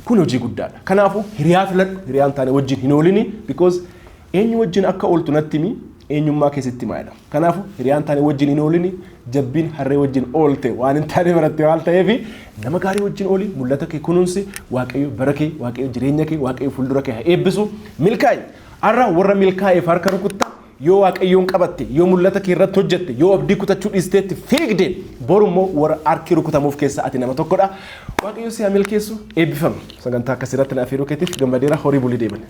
kun hojii guddaadha kanaafuu hiriyaa filadhu hiriyaan taane wajjin hin oolini because eenyu wajjin akka ooltu natti himi eenyummaa keessatti maayidha. Kanaafuu hiriyaan taane wajjin hin oolini jabbiin harree wajjin oolte waan hin taane baratte waan ta'eef nama gaarii wajjin ooli mul'ata kee kunuunsi waaqayyo bara kee waaqayyo jireenya kee waaqayyo fuuldura kee haa eebbisu milkaa'i. Har'a warra milkaa'eef harka rukutta yoo waaqayyoon qabatte yoo mul'ata kee irratti hojjette yoo abdii kutachuu dhiisteetti fiigde borummoo warra harki rukutamuuf keessa ati nama tokkodha. Waaqayyo si haa milkeessu eebbifama. Sagantaa akkasirratti naaf yeroo keetiif gammadeera horii bulii deeman.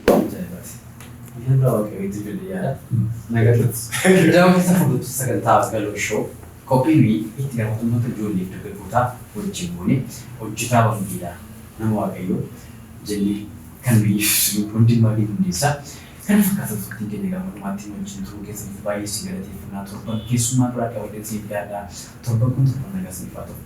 Kophii itti gaafatamtoota ijoollee dargaggootaa wajjin goone hojjetaa wangeelaa nama waaqayyoo jennee kan biyyeessu hundummaa fi hundeessaa kan fakkaatu fakkiin keenya gaafatamumaatti wajjin turuu keessatti baay'ee si galateeffannaa torban keessumaa duraa qabatee siif yaaddaa torban kun torban nagaa siif haa ta'u.